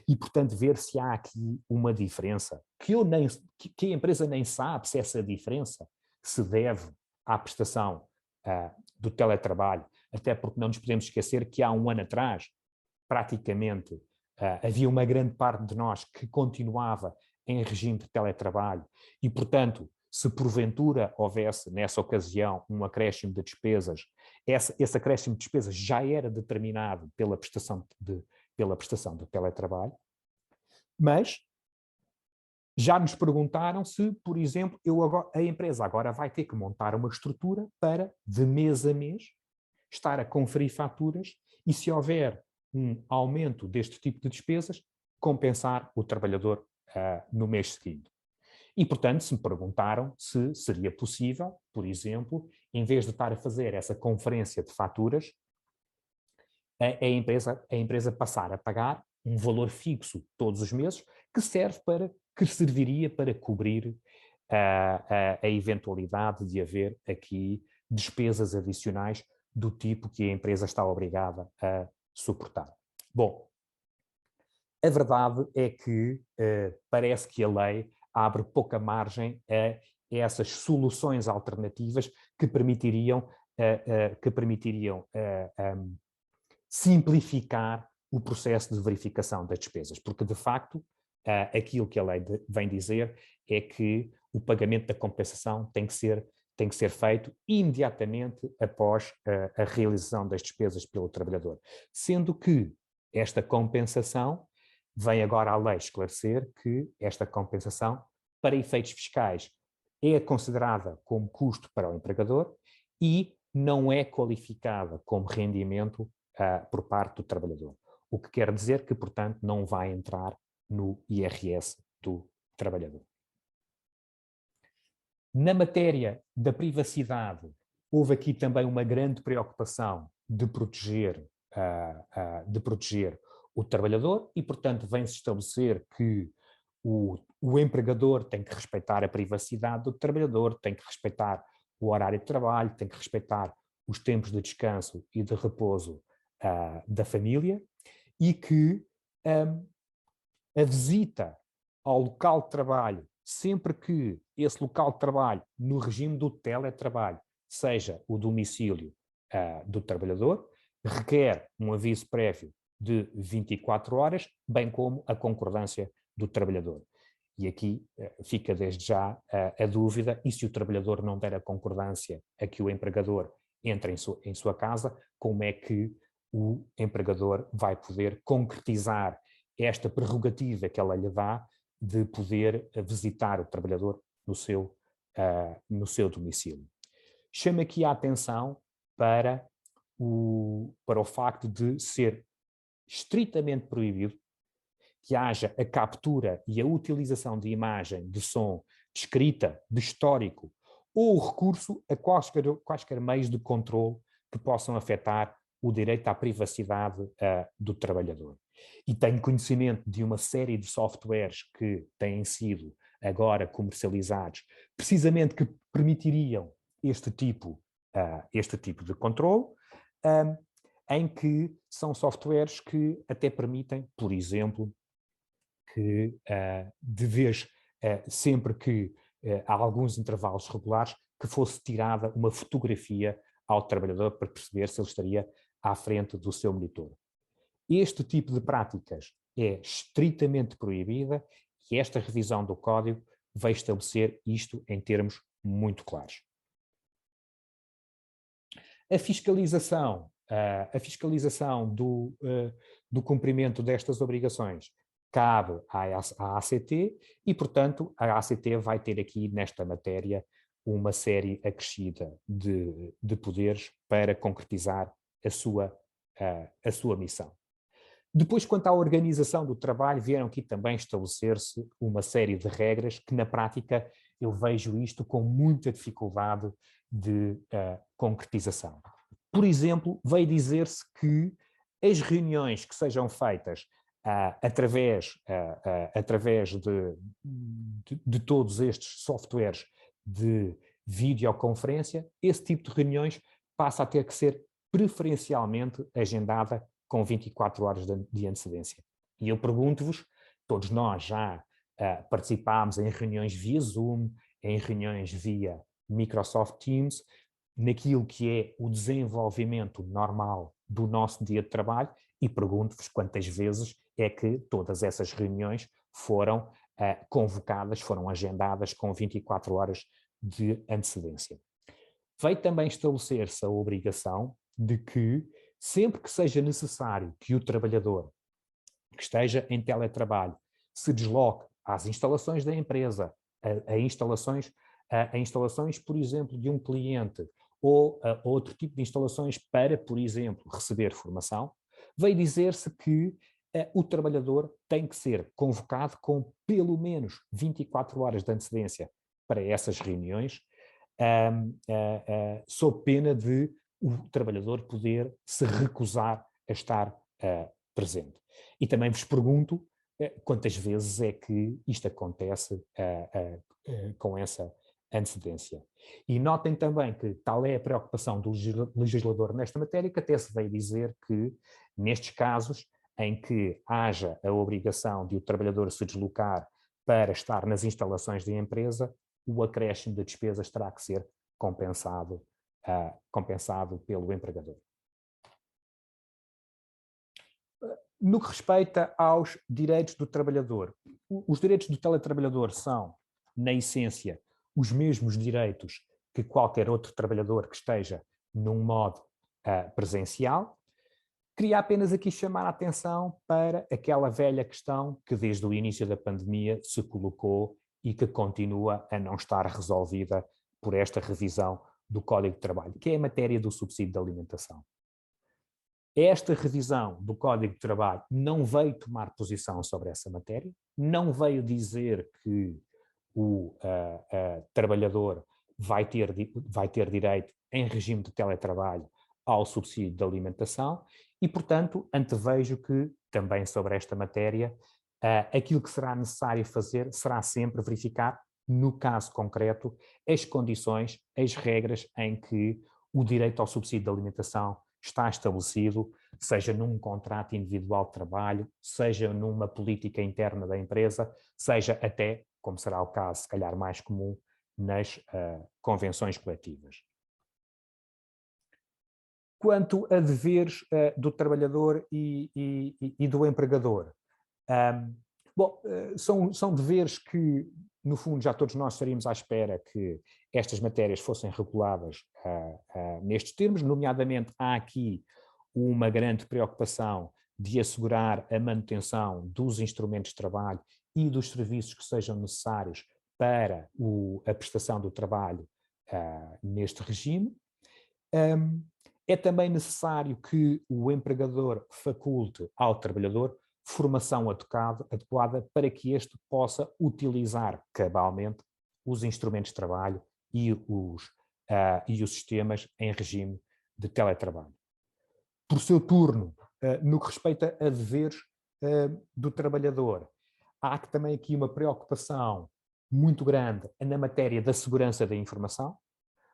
e, portanto, ver se há aqui uma diferença que a empresa nem sabe se essa diferença se deve à prestação do teletrabalho, até porque não nos podemos esquecer que há um ano atrás, praticamente, havia uma grande parte de nós que continuava em regime de teletrabalho e, portanto, se porventura houvesse, nessa ocasião, um acréscimo de despesas, esse acréscimo de despesas já era determinado pela prestação do teletrabalho, mas já nos perguntaram se, por exemplo, a empresa agora vai ter que montar uma estrutura para, de mês a mês, estar a conferir faturas e, se houver um aumento deste tipo de despesas, compensar o trabalhador no mês seguinte. E, portanto, se me perguntaram se seria possível, por exemplo, em vez de estar a fazer essa conferência de faturas, a empresa passar a pagar um valor fixo todos os meses que serviria para cobrir a eventualidade de haver aqui despesas adicionais do tipo que a empresa está obrigada a suportar. Bom, a verdade é que parece que a lei abre pouca margem a essas soluções alternativas que permitiriam simplificar o processo de verificação das despesas, porque de facto aquilo que a lei vem dizer é que o pagamento da compensação tem que ser feito imediatamente após a realização das despesas pelo trabalhador, sendo que esta compensação vem agora a lei esclarecer que esta compensação, para efeitos fiscais, é considerada como custo para o empregador e não é qualificada como rendimento por parte do trabalhador. o que quer dizer que, portanto, não vai entrar no IRS do trabalhador. Na matéria da privacidade, houve aqui também uma grande preocupação de proteger o trabalhador e, portanto, vem-se estabelecer que o empregador tem que respeitar a privacidade do trabalhador, tem que respeitar o horário de trabalho, tem que respeitar os tempos de descanso e de repouso da família e que a visita ao local de trabalho, sempre que esse local de trabalho, no regime do teletrabalho, seja o domicílio do trabalhador, requer um aviso prévio de 24 horas, bem como a concordância do trabalhador. E aqui fica desde já a dúvida, e se o trabalhador não der a concordância a que o empregador entre em sua casa, como é que o empregador vai poder concretizar esta prerrogativa que ela lhe dá de poder visitar o trabalhador no seu domicílio. Chamo aqui a atenção para o facto de ser estritamente proibido que haja a captura e a utilização de imagem, de som, de escrita, de histórico, ou o recurso a quaisquer meios de controle que possam afetar o direito à privacidade do trabalhador. E tenho conhecimento de uma série de softwares que têm sido agora comercializados, precisamente que permitiriam este tipo de controle, em que são softwares que até permitem, por exemplo, que sempre que há alguns intervalos regulares, que fosse tirada uma fotografia ao trabalhador para perceber se ele estaria à frente do seu monitor. Este tipo de práticas é estritamente proibida e esta revisão do Código vai estabelecer isto em termos muito claros. A fiscalização do cumprimento destas obrigações cabe à ACT e, portanto, a ACT vai ter aqui, nesta matéria, uma série acrescida de poderes para concretizar a sua missão. Depois, quanto à organização do trabalho, vieram aqui também estabelecer-se uma série de regras que, na prática, eu vejo isto com muita dificuldade de concretização. Por exemplo, veio dizer-se que as reuniões que sejam feitas através de todos estes softwares de videoconferência, esse tipo de reuniões passa a ter que ser preferencialmente agendada com 24 horas de antecedência. E eu pergunto-vos, todos nós já participámos em reuniões via Zoom, em reuniões via Microsoft Teams, naquilo que é o desenvolvimento normal do nosso dia de trabalho, e pergunto-vos quantas vezes é que todas essas reuniões foram convocadas, foram agendadas com 24 horas de antecedência. Veio também estabelecer-se a obrigação de que, sempre que seja necessário que o trabalhador que esteja em teletrabalho se desloque às instalações da empresa, a instalações, por exemplo, de um cliente ou outro tipo de instalações para, por exemplo, receber formação, veio dizer-se que o trabalhador tem que ser convocado com pelo menos 24 horas de antecedência para essas reuniões, sob pena de o trabalhador poder se recusar a estar presente. E também vos pergunto quantas vezes é que isto acontece com essa antecedência. E notem também que tal é a preocupação do legislador nesta matéria, que até se veio dizer que, nestes casos em que haja a obrigação de o trabalhador se deslocar para estar nas instalações da empresa, o acréscimo de despesas terá que ser compensado pelo empregador. No que respeita aos direitos do trabalhador, os direitos do teletrabalhador são, na essência, os mesmos direitos que qualquer outro trabalhador que esteja num modo presencial. Queria apenas aqui chamar a atenção para aquela velha questão que desde o início da pandemia se colocou e que continua a não estar resolvida por esta revisão do Código de Trabalho, que é a matéria do subsídio de alimentação. Esta revisão do Código de Trabalho não veio tomar posição sobre essa matéria, não veio dizer que o trabalhador vai ter direito, em regime de teletrabalho, ao subsídio de alimentação e, portanto, antevejo que, também sobre esta matéria, aquilo que será necessário fazer será sempre verificar, no caso concreto, as condições, as regras em que o direito ao subsídio de alimentação está estabelecido, seja num contrato individual de trabalho, seja numa política interna da empresa, seja até, como será o caso, se calhar mais comum, nas convenções coletivas. Quanto a deveres do trabalhador e do empregador, são deveres que, no fundo, já todos nós estaríamos à espera que estas matérias fossem reguladas nestes termos, nomeadamente há aqui uma grande preocupação de assegurar a manutenção dos instrumentos de trabalho e dos serviços que sejam necessários para a prestação do trabalho neste regime. É também necessário que o empregador faculte ao trabalhador formação adequada para que este possa utilizar cabalmente os instrumentos de trabalho e os sistemas em regime de teletrabalho. Por seu turno, no que respeita a deveres do trabalhador, há também aqui uma preocupação muito grande na matéria da segurança da informação.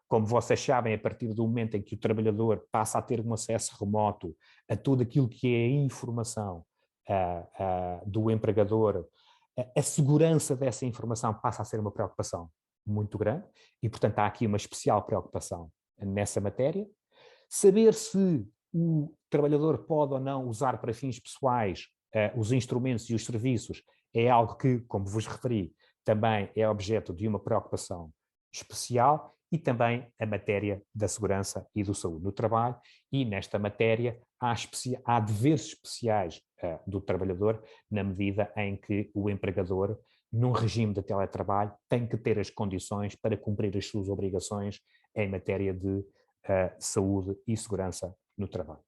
Como vocês sabem, a partir do momento em que o trabalhador passa a ter um acesso remoto a tudo aquilo que é a informação do empregador, a segurança dessa informação passa a ser uma preocupação muito grande e, portanto, há aqui uma especial preocupação nessa matéria. Saber se o trabalhador pode ou não usar para fins pessoais os instrumentos e os serviços é algo que, como vos referi, também é objeto de uma preocupação especial, e também a matéria da segurança e do saúde no trabalho, e nesta matéria há deveres especiais do trabalhador, na medida em que o empregador, num regime de teletrabalho, tem que ter as condições para cumprir as suas obrigações em matéria de saúde e segurança no trabalho.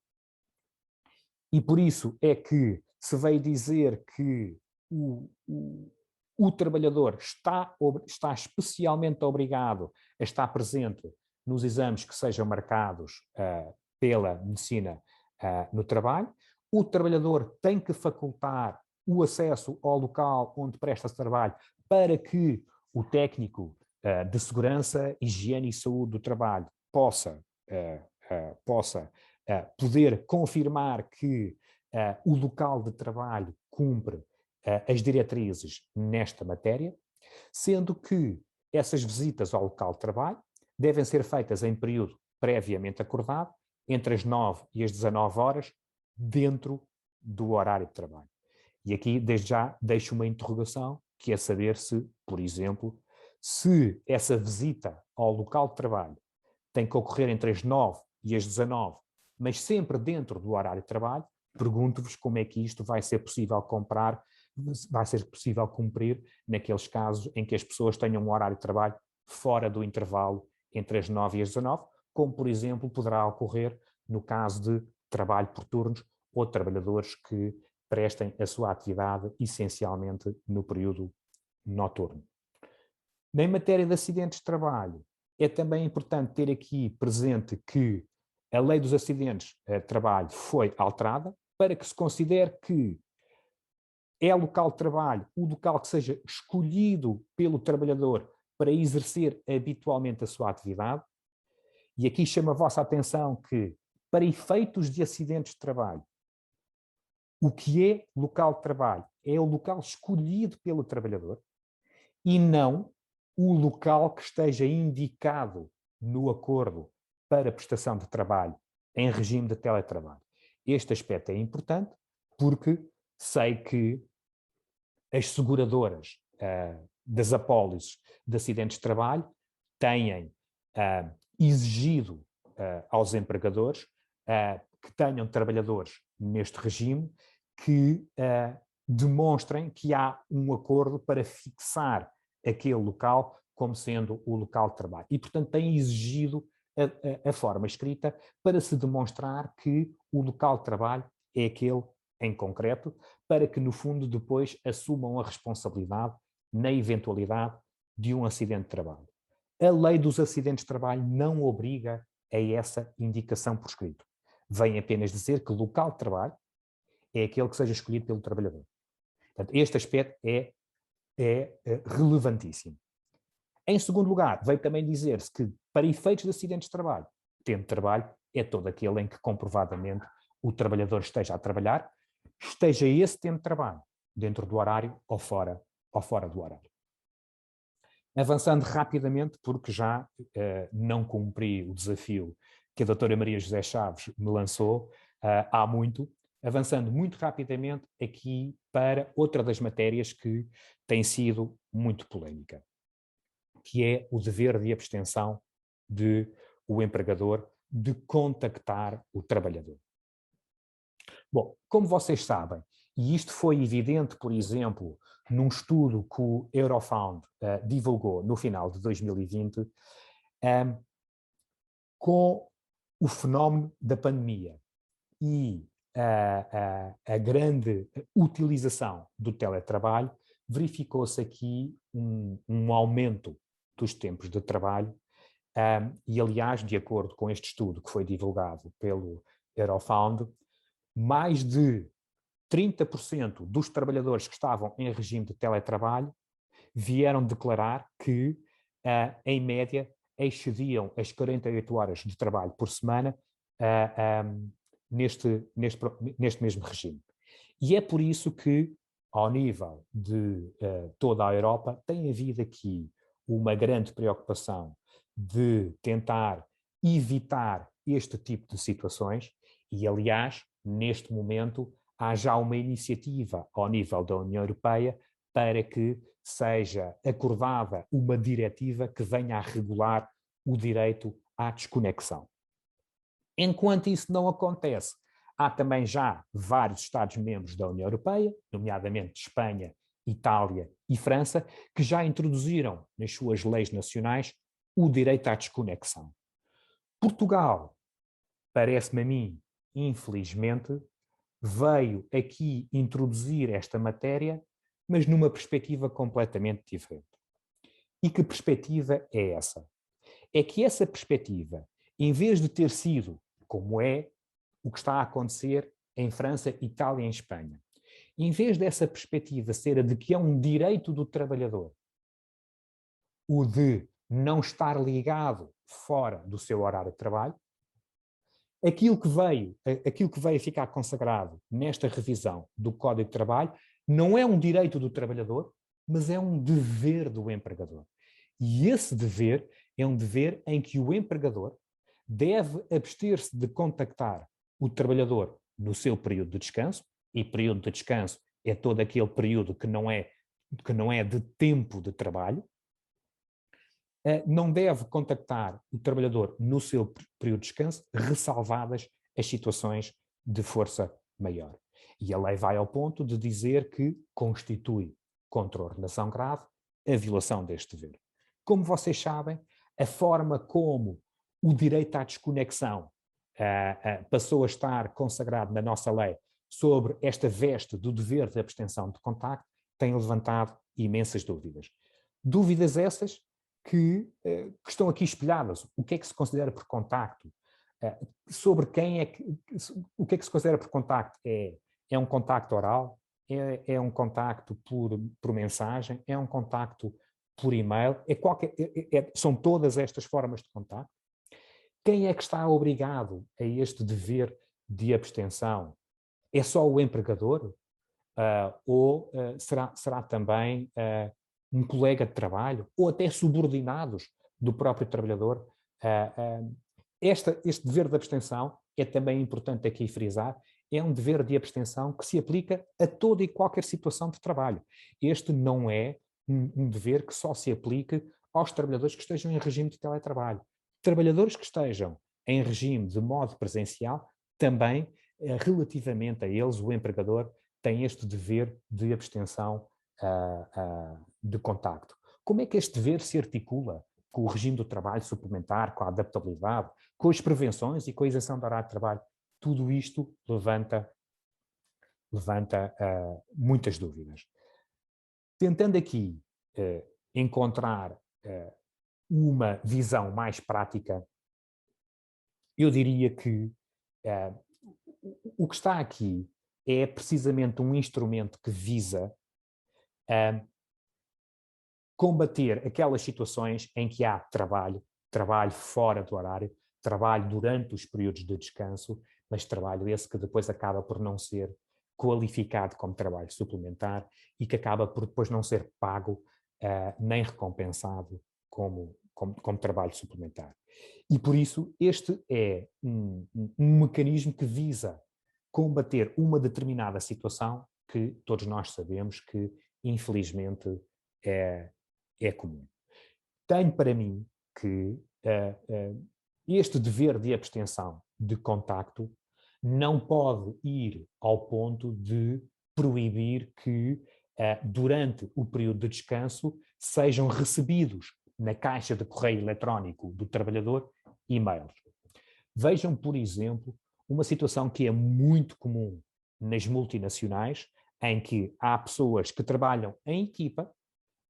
E por isso é que se veio dizer que o trabalhador está especialmente obrigado a estar presente nos exames que sejam marcados pela medicina no trabalho. O trabalhador tem que facultar o acesso ao local onde presta-se trabalho para que o técnico de segurança, higiene e saúde do trabalho possa poder confirmar que o local de trabalho cumpre as diretrizes nesta matéria, sendo que essas visitas ao local de trabalho devem ser feitas em período previamente acordado, entre as 9 e as 19 horas, dentro do horário de trabalho. E aqui, desde já, deixo uma interrogação, que é saber se, por exemplo, se essa visita ao local de trabalho tem que ocorrer entre as 9 e as 19, mas sempre dentro do horário de trabalho, pergunto-vos como é que isto vai ser possível cumprir naqueles casos em que as pessoas tenham um horário de trabalho fora do intervalo entre as 9 e as 19, como, por exemplo, poderá ocorrer no caso de trabalho por turnos ou trabalhadores que prestem a sua atividade essencialmente no período noturno. Na matéria de acidentes de trabalho, é também importante ter aqui presente que a lei dos acidentes de trabalho foi alterada para que se considere que é local de trabalho o local que seja escolhido pelo trabalhador para exercer habitualmente a sua atividade. E aqui chamo a vossa atenção que, para efeitos de acidentes de trabalho, o que é local de trabalho é o local escolhido pelo trabalhador e não o local que esteja indicado no acordo para prestação de trabalho em regime de teletrabalho. Este aspecto é importante porque sei que as seguradoras das apólices de acidentes de trabalho têm exigido aos empregadores que tenham trabalhadores neste regime que demonstrem que há um acordo para fixar aquele local como sendo o local de trabalho. E, portanto, têm exigido a forma escrita para se demonstrar que o local de trabalho é aquele em concreto, para que, no fundo, depois assumam a responsabilidade na eventualidade de um acidente de trabalho. A lei dos acidentes de trabalho não obriga a essa indicação por escrito. Vem apenas dizer que o local de trabalho é aquele que seja escolhido pelo trabalhador. Portanto, este aspecto é relevantíssimo. Em segundo lugar, veio também dizer-se que, para efeitos de acidentes de trabalho, tempo de trabalho é todo aquele em que comprovadamente o trabalhador esteja a trabalhar, esteja esse tempo de trabalho dentro do horário ou fora do horário. Avançando rapidamente, porque já não cumpri o desafio que a doutora Maria José Chaves me lançou há muito, avançando muito rapidamente aqui para outra das matérias que tem sido muito polémica, que é o dever de abstenção de o empregador de contactar o trabalhador. Bom, como vocês sabem, e isto foi evidente, por exemplo, num estudo que o Eurofound divulgou no final de 2020, com o fenómeno da pandemia e a grande utilização do teletrabalho, verificou-se aqui um aumento dos tempos de trabalho e, aliás, de acordo com este estudo que foi divulgado pelo Eurofound, mais de 30% dos trabalhadores que estavam em regime de teletrabalho vieram declarar que, em média, excediam as 48 horas de trabalho por semana neste mesmo regime. E é por isso que, ao nível de toda a Europa, tem havido aqui uma grande preocupação de tentar evitar este tipo de situações e, aliás, neste momento, há já uma iniciativa ao nível da União Europeia para que seja acordada uma diretiva que venha a regular o direito à desconexão. Enquanto isso não acontece, há também já vários Estados-membros da União Europeia, nomeadamente Espanha, Itália e França, que já introduziram nas suas leis nacionais o direito à desconexão. Portugal, parece-me a mim, infelizmente, veio aqui introduzir esta matéria, mas numa perspectiva completamente diferente. E que perspectiva é essa? É que essa perspectiva, em vez de ter sido, como é o que está a acontecer em França, Itália e em Espanha, em vez dessa perspectiva ser a de que é um direito do trabalhador o de não estar ligado fora do seu horário de trabalho, aquilo que veio a ficar consagrado nesta revisão do Código de Trabalho não é um direito do trabalhador, mas é um dever do empregador. E esse dever é um dever em que o empregador deve abster-se de contactar o trabalhador no seu período de descanso, e período de descanso é todo aquele período que não é de tempo de trabalho, não deve contactar o trabalhador no seu período de descanso, ressalvadas as situações de força maior. E a lei vai ao ponto de dizer que constitui contra a ordenação grave a violação deste dever. Como vocês sabem, a forma como o direito à desconexão passou a estar consagrado na nossa lei sobre esta veste do dever de abstenção de contacto tem levantado imensas dúvidas. Dúvidas essas que estão aqui espelhadas. O que é que se considera por contacto? Sobre quem é que... O que é que se considera por contacto? É um contacto oral? É um contacto por mensagem? É um contacto por e-mail? São todas estas formas de contacto? Quem é que está obrigado a este dever de abstenção? É só o empregador? Ou será também um colega de trabalho, ou até subordinados do próprio trabalhador? Este dever de abstenção é também importante aqui frisar, é um dever de abstenção que se aplica a toda e qualquer situação de trabalho. Este não é um dever que só se aplique aos trabalhadores que estejam em regime de teletrabalho. Trabalhadores que estejam em regime de modo presencial, também, relativamente a eles, o empregador tem este dever de abstenção de contacto. Como é que este dever se articula com o regime do trabalho suplementar, com a adaptabilidade, com as prevenções e com a isenção do horário de trabalho, tudo isto levanta muitas dúvidas. Tentando aqui encontrar uma visão mais prática, eu diria que o que está aqui é precisamente um instrumento que visa combater aquelas situações em que há trabalho fora do horário, trabalho durante os períodos de descanso, mas trabalho esse que depois acaba por não ser qualificado como trabalho suplementar e que acaba por depois não ser pago nem recompensado como trabalho suplementar. E por isso este é um mecanismo que visa combater uma determinada situação que todos nós sabemos que infelizmente é comum. Tenho para mim que este dever de abstenção de contacto não pode ir ao ponto de proibir que, durante o período de descanso, sejam recebidos na caixa de correio eletrónico do trabalhador e-mails. Vejam, por exemplo, uma situação que é muito comum nas multinacionais, em que há pessoas que trabalham em equipa,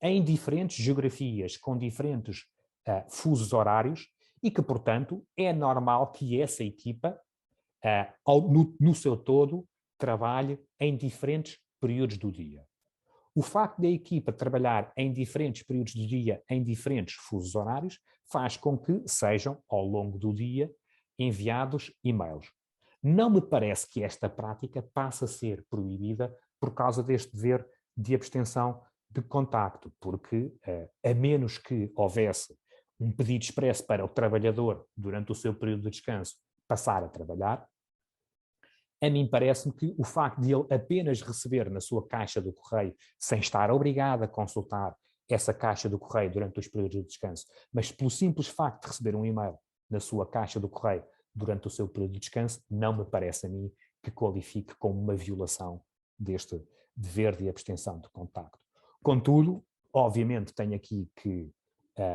em diferentes geografias, com diferentes fusos horários, e que, portanto, é normal que essa equipa, no seu todo, trabalhe em diferentes períodos do dia. O facto da equipa trabalhar em diferentes períodos do dia, em diferentes fusos horários, faz com que sejam, ao longo do dia, enviados e-mails. Não me parece que esta prática passe a ser proibida por causa deste dever de abstenção de contacto, porque, a menos que houvesse um pedido expresso para o trabalhador, durante o seu período de descanso, passar a trabalhar, a mim parece-me que o facto de ele apenas receber na sua caixa do correio, sem estar obrigado a consultar essa caixa do correio durante os períodos de descanso, mas pelo simples facto de receber um e-mail na sua caixa do correio durante o seu período de descanso, não me parece a mim que qualifique como uma violação deste dever de abstenção de contacto. Contudo, obviamente tenho aqui que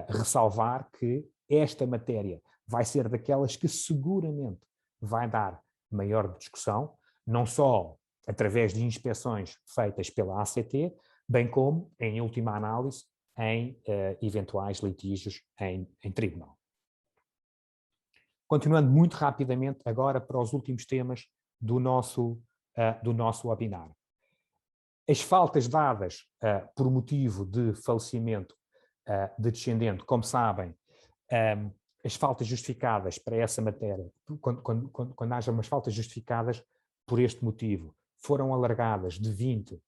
ressalvar que esta matéria vai ser daquelas que seguramente vai dar maior discussão, não só através de inspeções feitas pela ACT, bem como, em última análise, em eventuais litígios em tribunal. Continuando muito rapidamente agora para os últimos temas do nosso webinar. As faltas dadas por motivo de falecimento de descendente, como sabem, as faltas justificadas para essa matéria, quando haja umas faltas justificadas por este motivo, foram alargadas de 20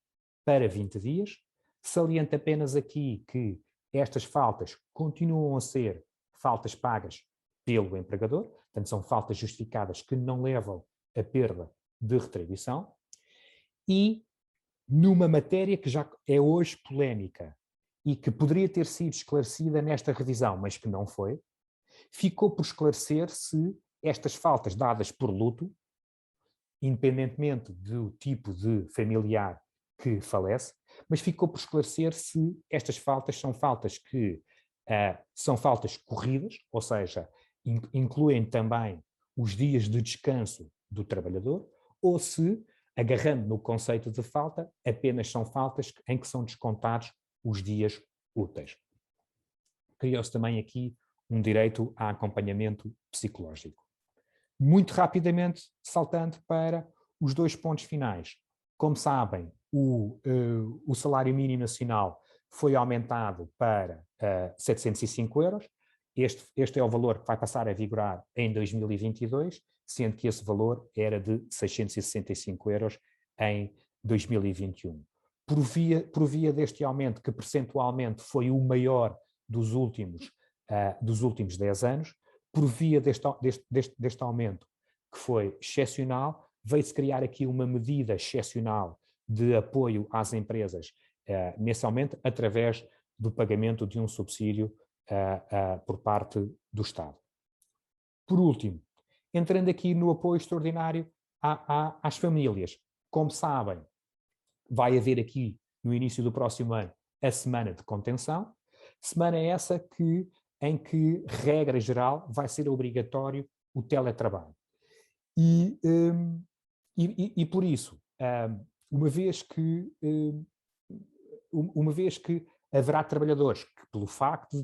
para 20 dias. Saliento apenas aqui que estas faltas continuam a ser faltas pagas pelo empregador, portanto são faltas justificadas que não levam a perda de retribuição, e numa matéria que já é hoje polémica e que poderia ter sido esclarecida nesta revisão, mas que não foi, ficou por esclarecer se estas faltas dadas por luto, independentemente do tipo de familiar que falece, mas ficou por esclarecer se estas faltas são faltas que são faltas corridas, ou seja, incluem também os dias de descanso do trabalhador, ou se, agarrando no conceito de falta, apenas são faltas em que são descontados os dias úteis. Criou-se também aqui um direito a acompanhamento psicológico. Muito rapidamente, saltando para os dois pontos finais. Como sabem, o salário mínimo nacional foi aumentado para 705 euros. Este é o valor que vai passar a vigorar em 2022, sendo que esse valor era de 665 euros em 2021. Por via deste aumento, que percentualmente foi o maior dos últimos 10 anos, por via deste aumento, que foi excepcional, veio-se criar aqui uma medida excepcional de apoio às empresas nesse aumento, através do pagamento de um subsídio por parte do Estado. Por último, entrando aqui no apoio extraordinário às famílias. Como sabem, vai haver aqui, no início do próximo ano, a semana de contenção, semana essa que em que, regra geral, vai ser obrigatório o teletrabalho. E por isso, uma vez que haverá trabalhadores que, pelo facto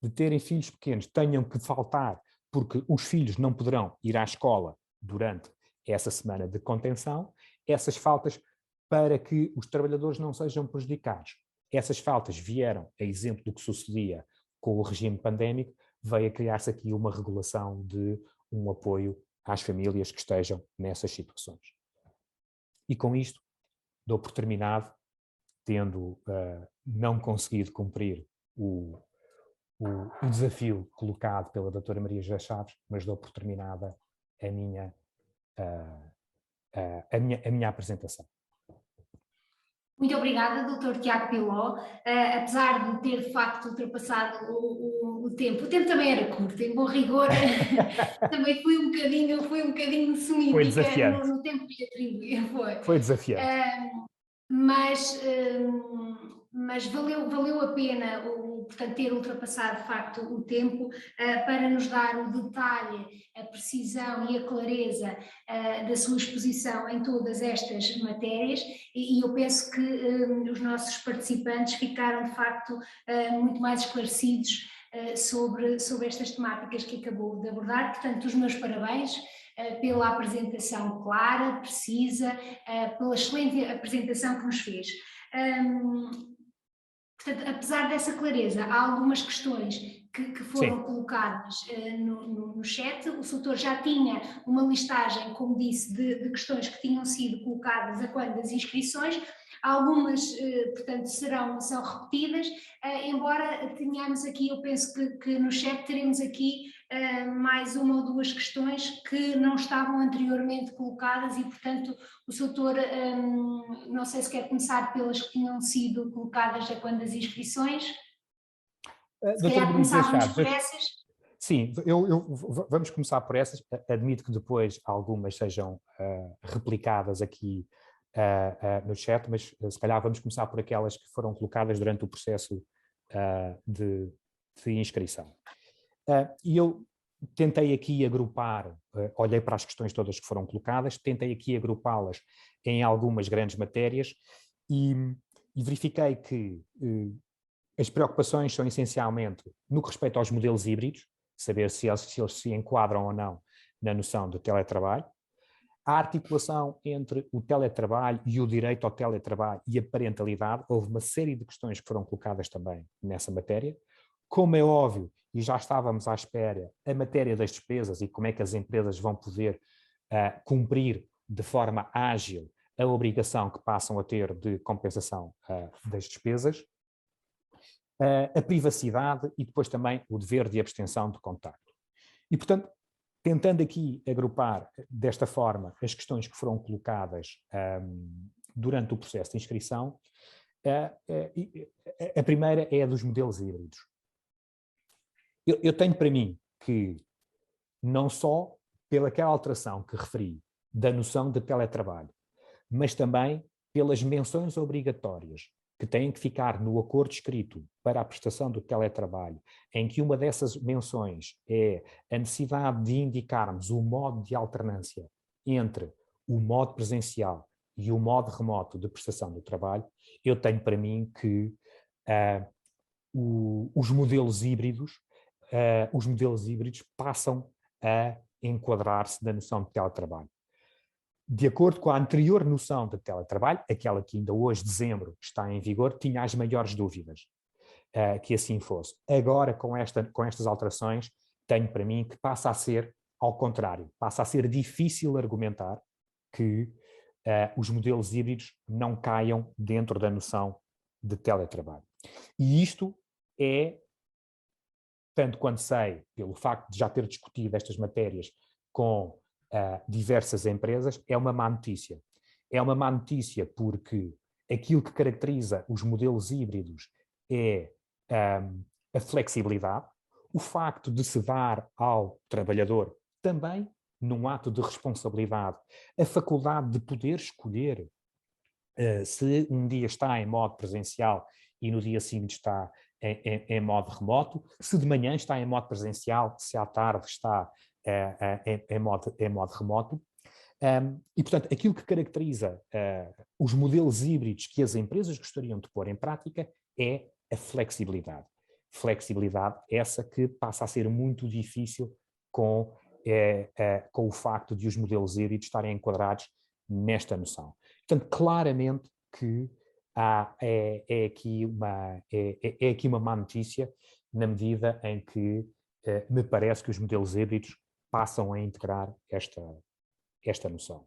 de terem filhos pequenos, tenham que faltar porque os filhos não poderão ir à escola durante essa semana de contenção, essas faltas, para que os trabalhadores não sejam prejudicados. Essas faltas vieram, a exemplo do que sucedia com o regime pandémico, veio a criar-se aqui uma regulação de um apoio às famílias que estejam nessas situações. E com isto, dou por terminado, tendo não conseguido cumprir o desafio colocado pela doutora Maria José Chaves, mas dou por terminada a minha apresentação. Muito obrigada, Dr. Tiago Piló. Apesar de ter de facto ultrapassado o tempo também era curto, em bom rigor, também fui um bocadinho sumídica no tempo que lhe atribuí. Foi desafiante. Mas valeu a pena portanto, ter ultrapassado de facto o tempo para nos dar o detalhe, a precisão e a clareza da sua exposição em todas estas matérias, e eu penso que os nossos participantes ficaram de facto muito mais esclarecidos sobre estas temáticas que acabou de abordar. Portanto, os meus parabéns pela apresentação clara, precisa, pela excelente apresentação que nos fez. Portanto, apesar dessa clareza, há algumas questões que foram colocadas no chat. O Soutor já tinha uma listagem, como disse, de questões que tinham sido colocadas a quando das inscrições. Algumas, portanto, são repetidas, embora tenhamos aqui, eu penso que no chat teremos aqui mais uma ou duas questões que não estavam anteriormente colocadas e, portanto, o Soutor, não sei se quer começar pelas que tinham sido colocadas a quando das inscrições. Se calhar começávamos por essas. Sim, vamos começar por essas. Admito que depois algumas sejam replicadas aqui no chat, mas se calhar vamos começar por aquelas que foram colocadas durante o processo de inscrição. E eu tentei aqui agrupar, olhei para as questões todas que foram colocadas, tentei aqui agrupá-las em algumas grandes matérias e verifiquei que as preocupações são essencialmente no que respeita aos modelos híbridos, saber se eles se enquadram ou não na noção de teletrabalho, a articulação entre o teletrabalho e o direito ao teletrabalho e a parentalidade. Houve uma série de questões que foram colocadas também nessa matéria. Como é óbvio, e já estávamos à espera, a matéria das despesas e como é que as empresas vão poder cumprir de forma ágil a obrigação que passam a ter de compensação das despesas, a privacidade e depois também o dever de abstenção de contacto. E, portanto, tentando aqui agrupar desta forma as questões que foram colocadas durante o processo de inscrição, a primeira é a dos modelos híbridos. Eu tenho para mim que, não só pelaquela alteração que referi da noção de teletrabalho, mas também pelas menções obrigatórias que têm que ficar no acordo escrito para a prestação do teletrabalho, em que uma dessas menções é a necessidade de indicarmos o modo de alternância entre o modo presencial e o modo remoto de prestação do trabalho, eu tenho para mim que os modelos híbridos passam a enquadrar-se na noção de teletrabalho. De acordo com a anterior noção de teletrabalho, aquela que ainda hoje, dezembro, está em vigor, tinha as maiores dúvidas que assim fosse. Agora, com estas alterações, tenho para mim que passa a ser ao contrário, passa a ser difícil argumentar que os modelos híbridos não caiam dentro da noção de teletrabalho. E isto é, tanto quanto sei, pelo facto de já ter discutido estas matérias com diversas empresas, é uma má notícia. É uma má notícia porque aquilo que caracteriza os modelos híbridos é a flexibilidade, o facto de se dar ao trabalhador também, num ato de responsabilidade, a faculdade de poder escolher se um dia está em modo presencial e no dia seguinte está em modo remoto, se de manhã está em modo presencial, se à tarde está em modo remoto. E, portanto, aquilo que caracteriza os modelos híbridos que as empresas gostariam de pôr em prática é a flexibilidade. Flexibilidade essa que passa a ser muito difícil com o facto de os modelos híbridos estarem enquadrados nesta noção. Portanto, claramente que é aqui uma má notícia, na medida em que me parece que os modelos híbridos passam a integrar esta noção.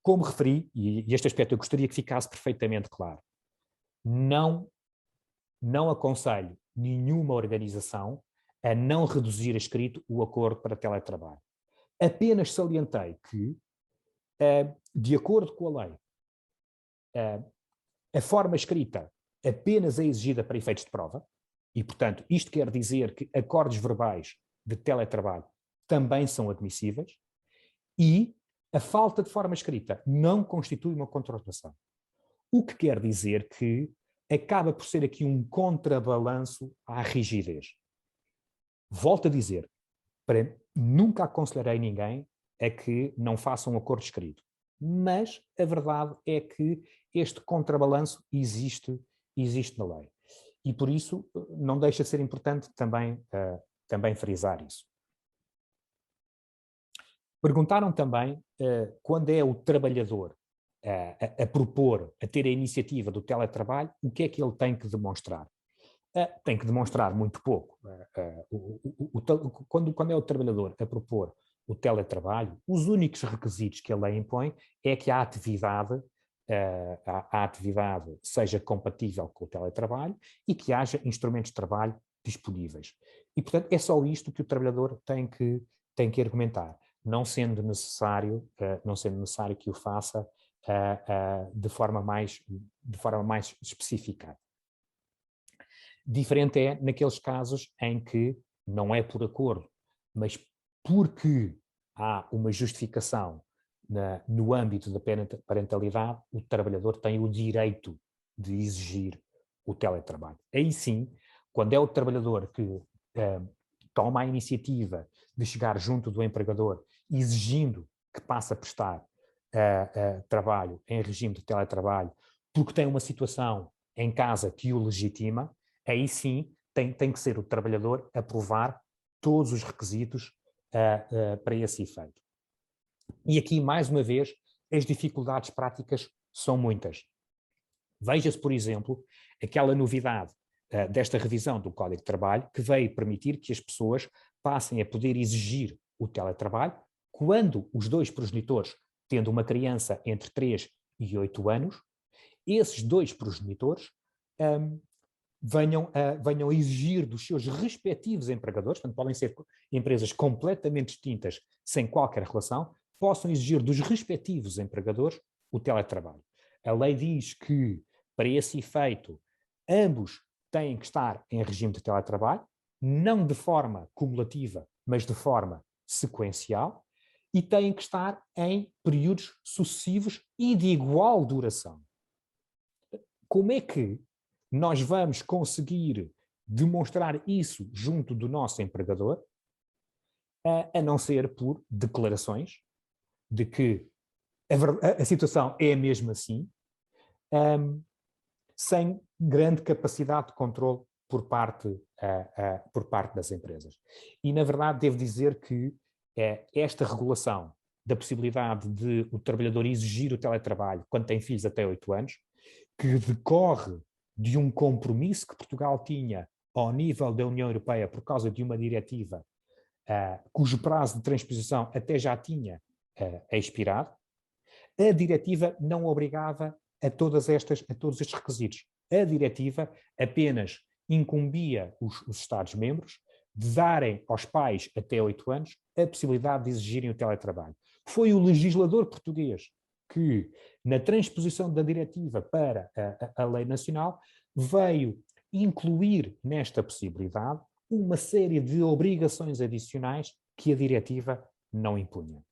Como referi, e este aspecto eu gostaria que ficasse perfeitamente claro, não aconselho nenhuma organização a não reduzir a escrito o acordo para teletrabalho. Apenas salientei que, de acordo com a lei, a forma escrita apenas é exigida para efeitos de prova, e, portanto, isto quer dizer que acordos verbais de teletrabalho também são admissíveis, e a falta de forma escrita não constitui uma contratação. O que quer dizer que acaba por ser aqui um contrabalanço à rigidez. Volto a dizer, nunca aconselharei ninguém a que não faça um acordo escrito, mas a verdade é que este contrabalanço existe na lei. E por isso não deixa de ser importante também frisar isso. Perguntaram também quando é o trabalhador a propor, a ter a iniciativa do teletrabalho, o que é que ele tem que demonstrar? Tem que demonstrar muito pouco. Quando é o trabalhador a propor o teletrabalho, os únicos requisitos que a lei impõe é que a atividade seja compatível com o teletrabalho e que haja instrumentos de trabalho disponíveis. E, portanto, é só isto que o trabalhador tem que argumentar, não sendo necessário que o faça de forma mais especificada. Diferente é naqueles casos em que não é por acordo, mas porque há uma justificação no âmbito da parentalidade, o trabalhador tem o direito de exigir o teletrabalho. Aí sim, quando é o trabalhador que toma a iniciativa de chegar junto do empregador exigindo que passe a prestar trabalho em regime de teletrabalho, porque tem uma situação em casa que o legitima, aí sim tem que ser o trabalhador a provar todos os requisitos para esse efeito. E aqui, mais uma vez, as dificuldades práticas são muitas. Veja-se, por exemplo, aquela novidade desta revisão do Código de Trabalho que veio permitir que as pessoas passem a poder exigir o teletrabalho quando os dois progenitores, tendo uma criança entre 3 e 8 anos, esses dois progenitores venham a exigir dos seus respectivos empregadores, portanto podem ser empresas completamente distintas, sem qualquer relação, possam exigir dos respectivos empregadores o teletrabalho. A lei diz que, para esse efeito, ambos têm que estar em regime de teletrabalho, não de forma cumulativa, mas de forma sequencial, e têm que estar em períodos sucessivos e de igual duração. Como é que nós vamos conseguir demonstrar isso junto do nosso empregador, a não ser por declarações de que a situação é mesmo assim, sem grande capacidade de controle por parte das empresas. E, na verdade, devo dizer que esta regulação da possibilidade de o trabalhador exigir o teletrabalho quando tem filhos até 8 anos, que decorre de um compromisso que Portugal tinha ao nível da União Europeia por causa de uma diretiva cujo prazo de transposição até já tinha expirado, a diretiva não obrigava a todos estes requisitos. A diretiva apenas incumbia os Estados-membros de darem aos pais até 8 anos a possibilidade de exigirem o teletrabalho. Foi o legislador português que, na transposição da diretiva para a lei nacional, veio incluir nesta possibilidade uma série de obrigações adicionais que a diretiva não impunha.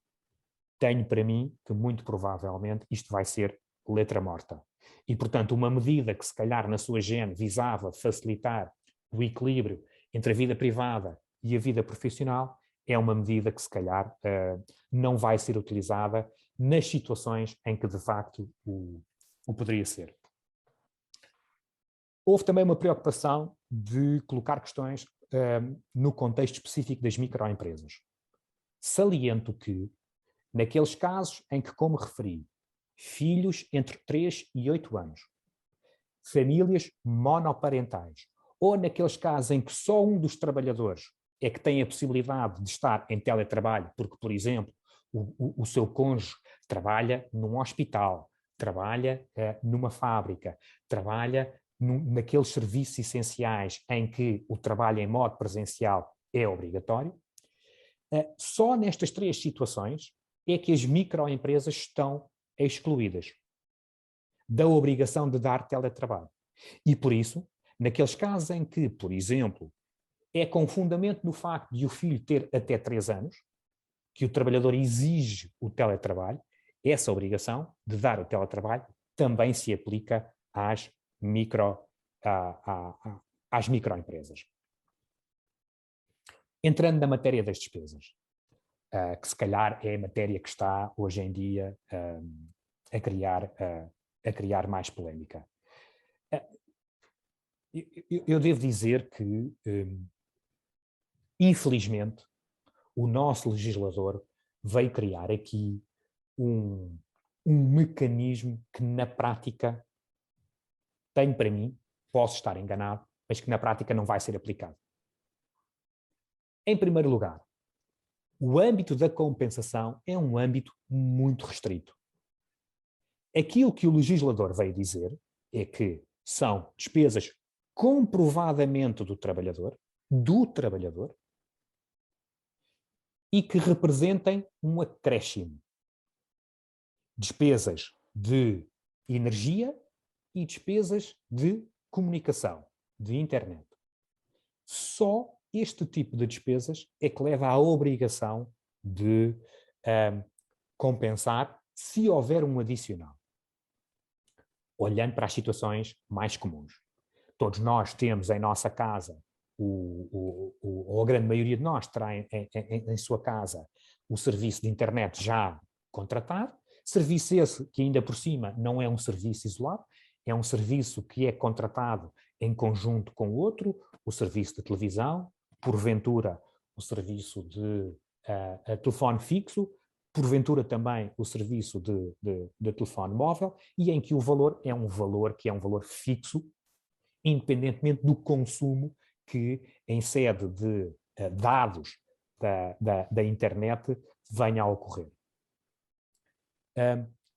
Tenho para mim que, muito provavelmente, isto vai ser letra morta. E, portanto, uma medida que, se calhar, na sua gene visava facilitar o equilíbrio entre a vida privada e a vida profissional, é uma medida que, se calhar, não vai ser utilizada nas situações em que, de facto, o poderia ser. Houve também uma preocupação de colocar questões no contexto específico das microempresas. Saliento que, naqueles casos em que, como referi, filhos entre 3 e 8 anos, famílias monoparentais, ou naqueles casos em que só um dos trabalhadores é que tem a possibilidade de estar em teletrabalho, porque, por exemplo, o seu cônjuge trabalha num hospital, trabalha numa fábrica, trabalha naqueles serviços essenciais em que o trabalho em modo presencial é obrigatório. Só nestas 3 situações é que as microempresas estão excluídas da obrigação de dar teletrabalho. E por isso, naqueles casos em que, por exemplo, é com fundamento no facto de o filho ter até 3 anos, que o trabalhador exige o teletrabalho, essa obrigação de dar o teletrabalho também se aplica às microempresas. Entrando na matéria das despesas, que se calhar é a matéria que está hoje em dia a criar mais polémica. Eu devo dizer que, infelizmente, o nosso legislador veio criar aqui um mecanismo que, na prática, tenho para mim, posso estar enganado, mas que na prática não vai ser aplicado. Em primeiro lugar, o âmbito da compensação é um âmbito muito restrito. Aquilo que o legislador veio dizer é que são despesas comprovadamente do trabalhador, e que representem um acréscimo. Despesas de energia e despesas de comunicação, de internet. Só este tipo de despesas é que leva à obrigação de compensar se houver um adicional. Olhando para as situações mais comuns. Todos nós temos em nossa casa, ou a grande maioria de nós terá em sua casa o serviço de internet já contratado, serviço esse que ainda por cima não é um serviço isolado, é um serviço que é contratado em conjunto com outro, o serviço de televisão, porventura o serviço de telefone fixo, porventura também o serviço de telefone móvel, e em que o valor é um valor fixo, independentemente do consumo que, em sede de dados da internet, venha a ocorrer.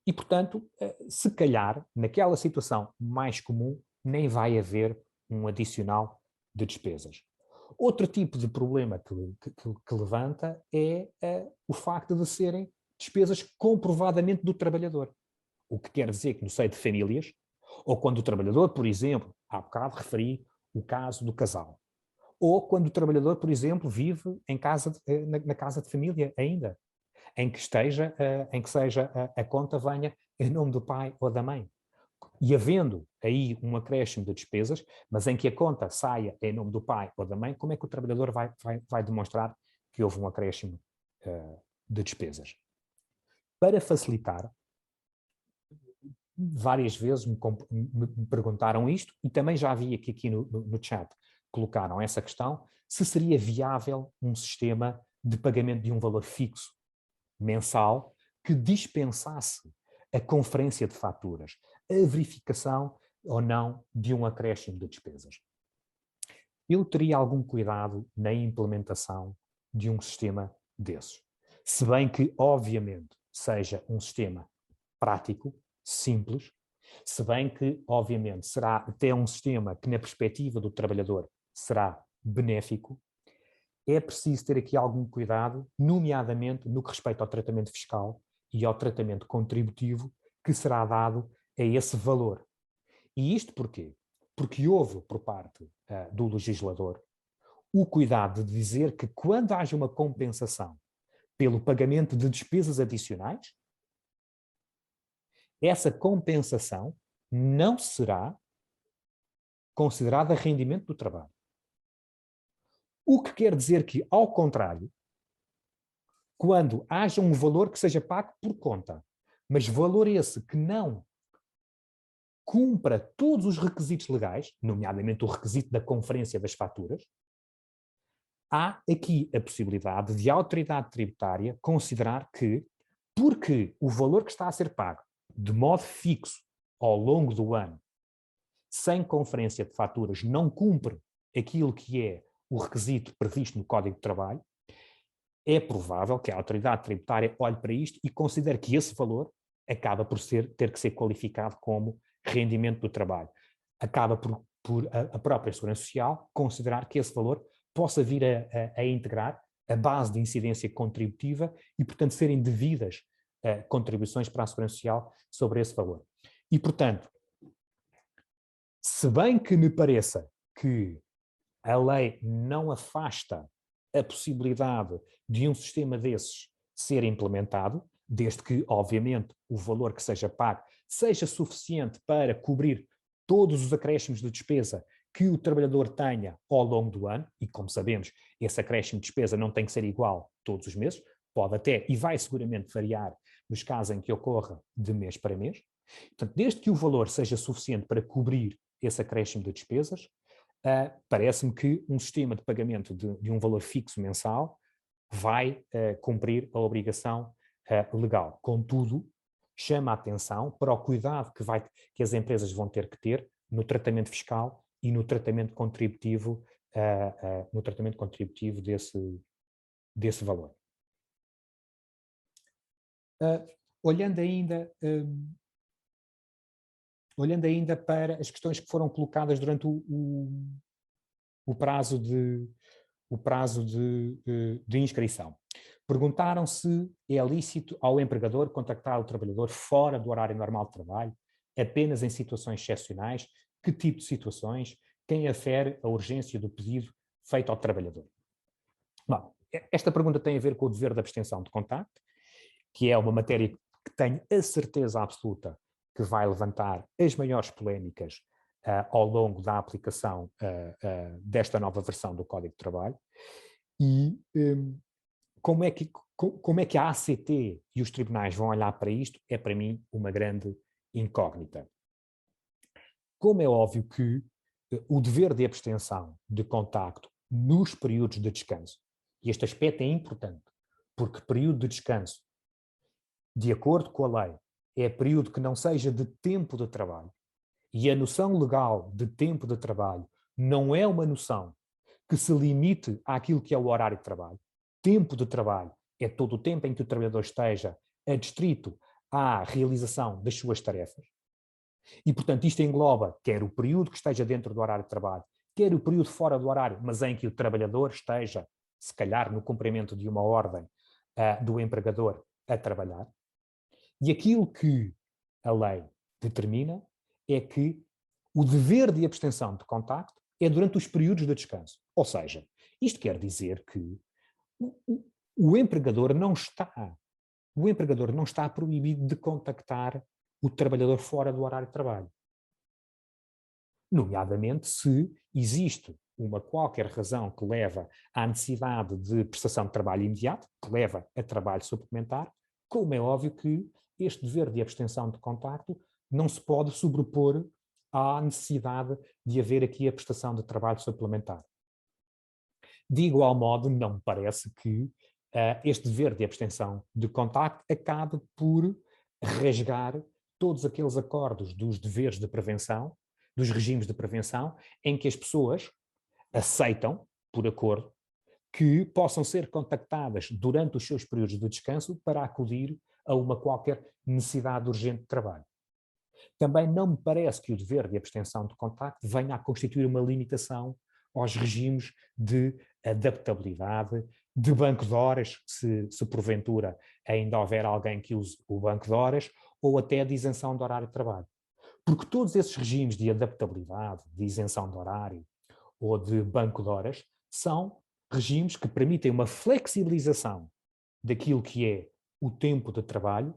E, portanto, se calhar, naquela situação mais comum, nem vai haver um adicional de despesas. Outro tipo de problema que levanta é o facto de serem despesas comprovadamente do trabalhador. O que quer dizer que no seio de famílias, ou quando o trabalhador, por exemplo, há bocado referi o caso do casal, ou quando o trabalhador, por exemplo, vive em casa, na casa de família ainda, em que seja a conta venha em nome do pai ou da mãe. E havendo aí um acréscimo de despesas, mas em que a conta saia em nome do pai ou da mãe, como é que o trabalhador vai demonstrar que houve um acréscimo de despesas? Para facilitar, várias vezes me perguntaram isto, e também já vi aqui no chat, colocaram essa questão, se seria viável um sistema de pagamento de um valor fixo, mensal, que dispensasse a conferência de faturas, a verificação ou não de um acréscimo de despesas. Eu teria algum cuidado na implementação de um sistema desses. Se bem que, obviamente, seja um sistema prático, simples, se bem que, obviamente, será até um sistema que, na perspectiva do trabalhador, será benéfico, é preciso ter aqui algum cuidado, nomeadamente no que respeita ao tratamento fiscal e ao tratamento contributivo que será dado a esse valor. E isto porquê? Porque houve, por parte do legislador, o cuidado de dizer que quando haja uma compensação pelo pagamento de despesas adicionais, essa compensação não será considerada rendimento do trabalho. O que quer dizer que, ao contrário, quando haja um valor que seja pago por conta, mas valor esse que não cumpra todos os requisitos legais, nomeadamente o requisito da conferência das faturas, há aqui a possibilidade de a autoridade tributária considerar que, porque o valor que está a ser pago de modo fixo ao longo do ano, sem conferência de faturas, não cumpre aquilo que é o requisito previsto no Código de Trabalho, é provável que a autoridade tributária olhe para isto e considere que esse valor acaba por ter que ser qualificado como rendimento do trabalho. Acaba por a própria Segurança Social considerar que esse valor possa vir a integrar a base de incidência contributiva e, portanto, serem devidas contribuições para a Segurança Social sobre esse valor. E, portanto, se bem que me pareça que a lei não afasta a possibilidade de um sistema desses ser implementado, desde que, obviamente, o valor que seja pago seja suficiente para cobrir todos os acréscimos de despesa que o trabalhador tenha ao longo do ano, e como sabemos, esse acréscimo de despesa não tem que ser igual todos os meses, pode até e vai seguramente variar nos casos em que ocorra de mês para mês. Portanto, desde que o valor seja suficiente para cobrir esse acréscimo de despesas, parece-me que um sistema de pagamento de um valor fixo mensal vai cumprir a obrigação legal. Contudo, chama a atenção para o cuidado que as empresas vão ter que ter no tratamento fiscal e no tratamento contributivo, desse valor. Olhando ainda para as questões que foram colocadas durante o prazo de inscrição. Perguntaram se é lícito ao empregador contactar o trabalhador fora do horário normal de trabalho, apenas em situações excepcionais, que tipo de situações, quem afere a urgência do pedido feito ao trabalhador. Bom, esta pergunta tem a ver com o dever de abstenção de contacto, que é uma matéria que tenho a certeza absoluta que vai levantar as maiores polémicas ao longo da aplicação desta nova versão do Código de Trabalho. E como é que a ACT e os tribunais vão olhar para isto é, para mim, uma grande incógnita. Como é óbvio que o dever de abstenção de contacto nos períodos de descanso, e este aspecto é importante, porque período de descanso, de acordo com a lei, é período que não seja de tempo de trabalho, e a noção legal de tempo de trabalho não é uma noção que se limite àquilo que é o horário de trabalho. Tempo de trabalho é todo o tempo em que o trabalhador esteja adstrito à realização das suas tarefas. E, portanto, isto engloba quer o período que esteja dentro do horário de trabalho, quer o período fora do horário, mas em que o trabalhador esteja, se calhar, no cumprimento de uma ordem do empregador a trabalhar. E aquilo que a lei determina é que o dever de abstenção de contacto é durante os períodos de descanso. Ou seja, isto quer dizer que o empregador não está proibido de contactar o trabalhador fora do horário de trabalho. Nomeadamente se existe uma qualquer razão que leva à necessidade de prestação de trabalho imediato, que leva a trabalho suplementar, como é óbvio que este dever de abstenção de contacto não se pode sobrepor à necessidade de haver aqui a prestação de trabalho suplementar. De igual modo, não me parece que este dever de abstenção de contacto acabe por rasgar todos aqueles acordos dos deveres de prevenção, dos regimes de prevenção, em que as pessoas aceitam, por acordo, que possam ser contactadas durante os seus períodos de descanso para acudir a uma qualquer necessidade urgente de trabalho. Também não me parece que o dever de abstenção de contacto venha a constituir uma limitação aos regimes de adaptabilidade, de banco de horas, se porventura ainda houver alguém que use o banco de horas, ou até de isenção de horário de trabalho. Porque todos esses regimes de adaptabilidade, de isenção de horário ou de banco de horas, são regimes que permitem uma flexibilização daquilo que é o tempo de trabalho,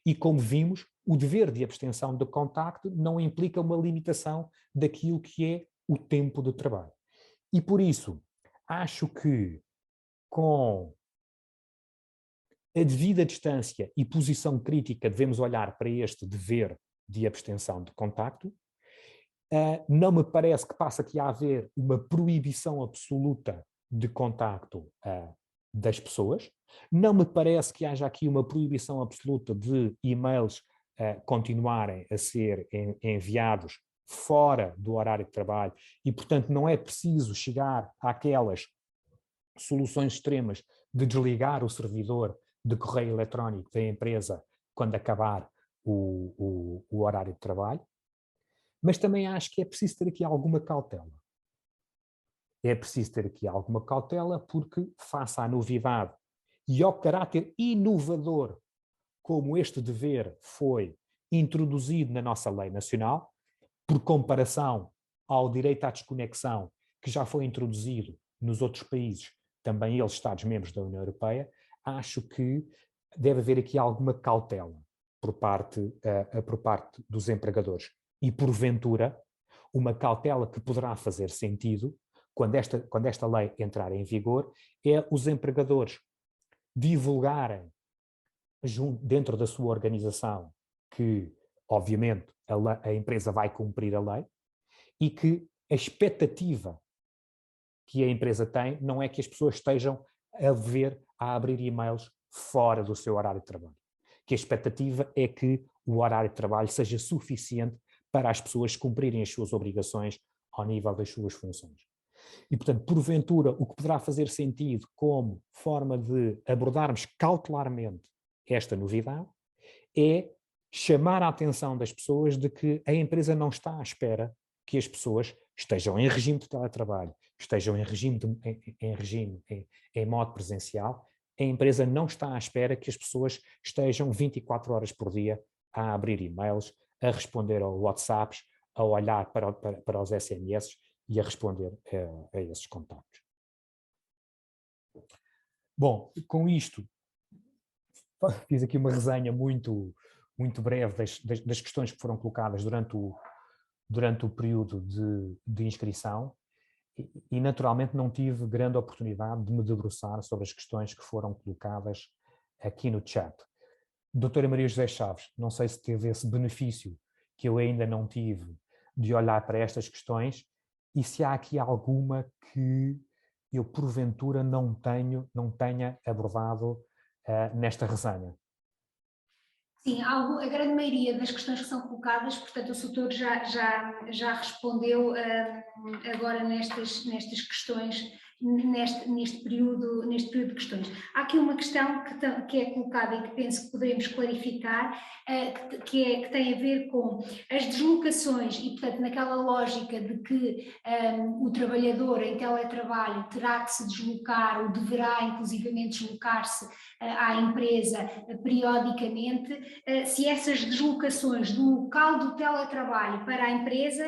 E como vimos, o dever de abstenção de contacto não implica uma limitação daquilo que é o tempo de trabalho. E por isso, acho que com a devida distância e posição crítica devemos olhar para este dever de abstenção de contacto. Não me parece que passe aqui a haver uma proibição absoluta de contacto das pessoas. Não me parece que haja aqui uma proibição absoluta de e-mails continuarem a ser enviados fora do horário de trabalho e, portanto, não é preciso chegar àquelas soluções extremas de desligar o servidor de correio eletrónico da empresa quando acabar o horário de trabalho. Mas também acho que é preciso ter aqui alguma cautela. É preciso ter aqui alguma cautela porque, face à novidade e ao caráter inovador como este dever foi introduzido na nossa lei nacional, por comparação ao direito à desconexão que já foi introduzido nos outros países, também eles Estados-membros da União Europeia, acho que deve haver aqui alguma cautela por parte dos empregadores. E, porventura, uma cautela que poderá fazer sentido, quando esta lei entrar em vigor, é os empregadores divulgarem dentro da sua organização que, obviamente, a empresa vai cumprir a lei e que a expectativa que a empresa tem não é que as pessoas estejam a abrir e-mails fora do seu horário de trabalho. Que a expectativa é que o horário de trabalho seja suficiente para as pessoas cumprirem as suas obrigações ao nível das suas funções. E, portanto, porventura, o que poderá fazer sentido como forma de abordarmos cautelarmente esta novidade é chamar a atenção das pessoas de que a empresa não está à espera que as pessoas estejam em regime de teletrabalho, estejam em modo presencial. A empresa não está à espera que as pessoas estejam 24 horas por dia a abrir e-mails, a responder aos WhatsApps, a olhar para os SMS e a responder a esses contactos. Bom, com isto, fiz aqui uma resenha muito breve das questões que foram colocadas durante o período de inscrição e naturalmente não tive grande oportunidade de me debruçar sobre as questões que foram colocadas aqui no chat. Doutora Maria José Chaves, não sei se teve esse benefício que eu ainda não tive de olhar para estas questões e se há aqui alguma que eu porventura não tenha abordado nesta resenha. Sim, a grande maioria das questões que são colocadas, portanto, o Soutor já respondeu agora nestas questões, neste período de questões. Há aqui uma questão que é colocada e que penso que poderemos clarificar, que tem a ver com as deslocações e, portanto, naquela lógica de que o trabalhador em teletrabalho terá que se deslocar ou deverá, inclusivamente, deslocar-se à empresa periodicamente, se essas deslocações do local do teletrabalho para a empresa